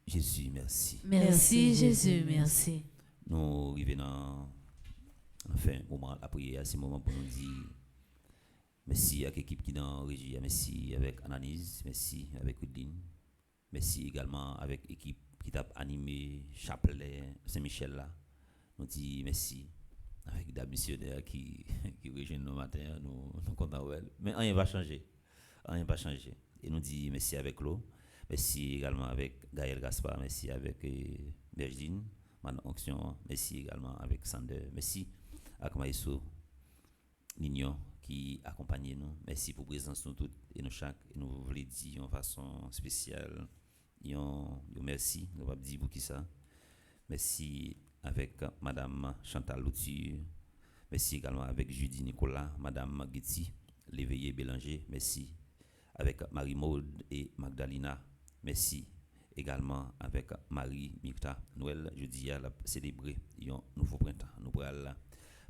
Jésus, merci. Merci Jésus, merci. Nous arrivons dans enfin moment la prière, c'est le moment pour nous dire merci à l'équipe qui est dans la régie, merci avec Ananis, merci avec Udine, merci également avec l'équipe qui t'a animé Chapelet Saint-Michel là. Nous disons merci avec des missionnaires qui rejoignent nos matins, nous comptons ouais. Mais rien va changer. Rien va changer. Et nous disons merci avec l'eau. Merci également avec Gaël Gaspard, merci avec Bergine, Madame Onction, merci également avec Sander, merci avec Maïso Nignon qui accompagne nous. Merci pour la présence nous toutes et nous chaque. Et nous voulons dire en façon spéciale, merci, nous va dire pour qui ça. Merci avec Madame Chantal Louture, merci également avec Judy Nicolas, Madame Getty, l'éveillé Bélanger, merci avec Marie-Maude et Magdalena, merci également avec Marie Mirta. Noël, jeudi, à célébrer un nouveau printemps. Nous pourrons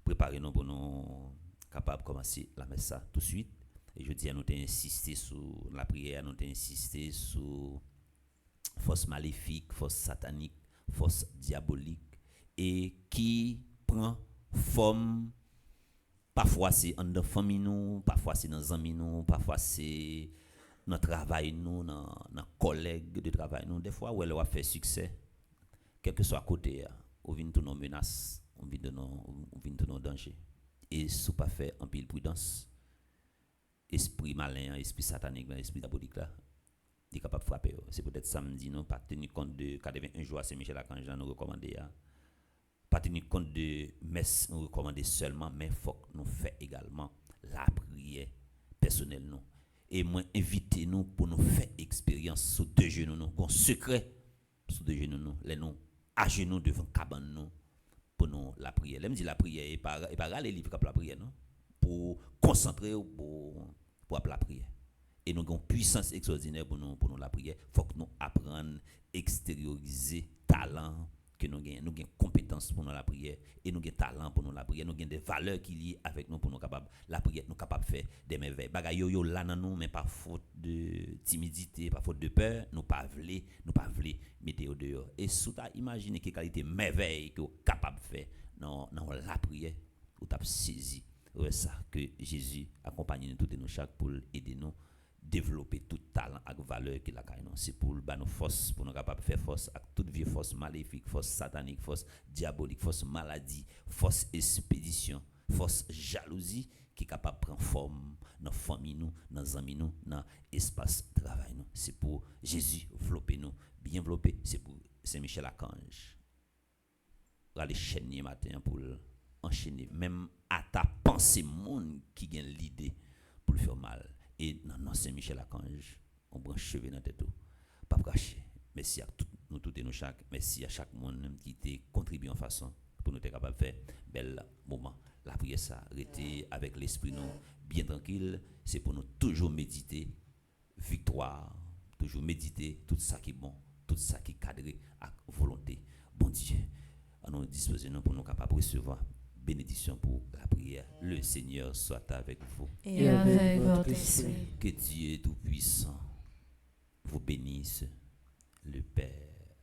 préparer nous pour nous capables de commencer la messe tout de suite. Et je dis à nous insister sur la prière, nous insister sur force maléfique, force satanique, force diabolique et qui prend forme. Parfois c'est en de famille nous, parfois c'est dans amis nous, parfois c'est dans travail nous, dans collègues de travail nous. Des fois où elle va faire succès, quel que soit à côté, on vient de nos menaces, on vient de nos dangers. Et si pas fait en pile prudence, esprit malin, esprit satanique, esprit diabolique là, il est capable de frapper. C'est peut-être samedi, nous pas tenir compte de 81 jours à Saint-Michel Archange, nous recommander. Pas tenir compte de messe, nous recommander seulement, mais il faut que nous fassions également la prière personnelle. Nous. Et moi, invitez-nous pour nous faire expérience sous deux genoux, nous, un secret sous deux genoux, nous, les nous, à genoux devant cabane, nous, pour nous la prière. Là, me dit la prière, et pas les livres pour la prière, non? Pour concentrer pour la prière. Et nous avons une puissance extraordinaire pour nous la prière. Il faut que nous apprenions à extérioriser talent que nous avons. Nous avons compétences pour nous la prière. Et nous avons talent pour nous la prière. Nous avons des valeurs qui lient avec nous pour nous capables la prière. Nous capables de faire des merveilles. Bagay yo là dans nous, mais par faute de timidité, par faute de peur, nous pas voulons mettre au dehors. Et sous ta imaginer quelle qualité merveille que vous capable de faire dans la prière, vous avez saisi. C'est ça que Jésus accompagne nous toutes et nous chaque pour aider nous développer tout talent et valeur qu'il a gagné. C'est pour nous force, pour nous capables de faire force à toute vie force maléfique, force satanique, force diabolique, force maladie, force expédition, force jalousie qui est capable de prendre forme dans la famille, dans les amis, dans l'espace de travail. C'est pour Jésus développer nous, bien développer. C'est pour Saint-Michel Archange. Aller chaîner matin pour enchaîner, même à ta pensée, monde qui a l'idée pour le faire mal. Et non, Saint-Michel Archange, on branche cheveux dans la tête. Pas cacher. Merci à nous tous et nous chaque. Merci à chaque monde qui a contribué en façon pour nous être capable de faire bel moment. La prière, ça, rester avec l'esprit nous bien tranquille. C'est pour nous toujours méditer victoire, toujours méditer tout ça qui est bon, tout ça qui est cadré avec volonté. Bon Dieu, à nous disposer pour nous capables de recevoir bénédiction pour la prière. Le Seigneur soit avec vous. Et avec votre esprit. Que Dieu Tout-Puissant vous bénisse, le Père,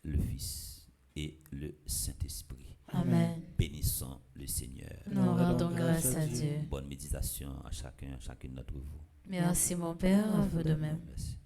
le Fils et le Saint-Esprit. Amen. Bénissons le Seigneur. Nous rendons grâce à Dieu. Bonne méditation à chacune d'entre vous. Merci mon Père, à vous de même. Merci.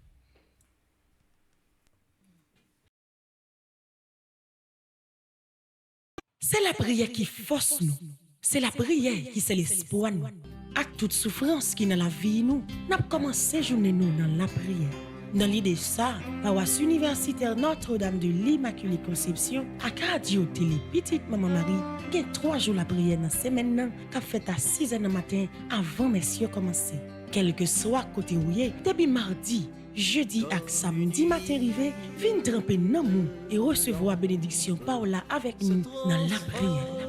C'est la prière qui force nous. C'est la prière qui c'est l'espoir nous. Avec toute souffrance qui dans la vie nous, n'a commencé journée nous dans la prière. Dans l'idée ça, paroisse universitaire Notre-Dame de l'Immaculée Conception, à Radio Télé Petite Maman Marie, il y a 3 jours la prière dans la semaine qui fait à 6 h du matin avant messieurs commencer. Quel que soit côté où y est, depuis mardi, jeudi et samedi matin arrivé, viens tremper dans nous et recevoir bénédiction Paola avec nous dans la prière.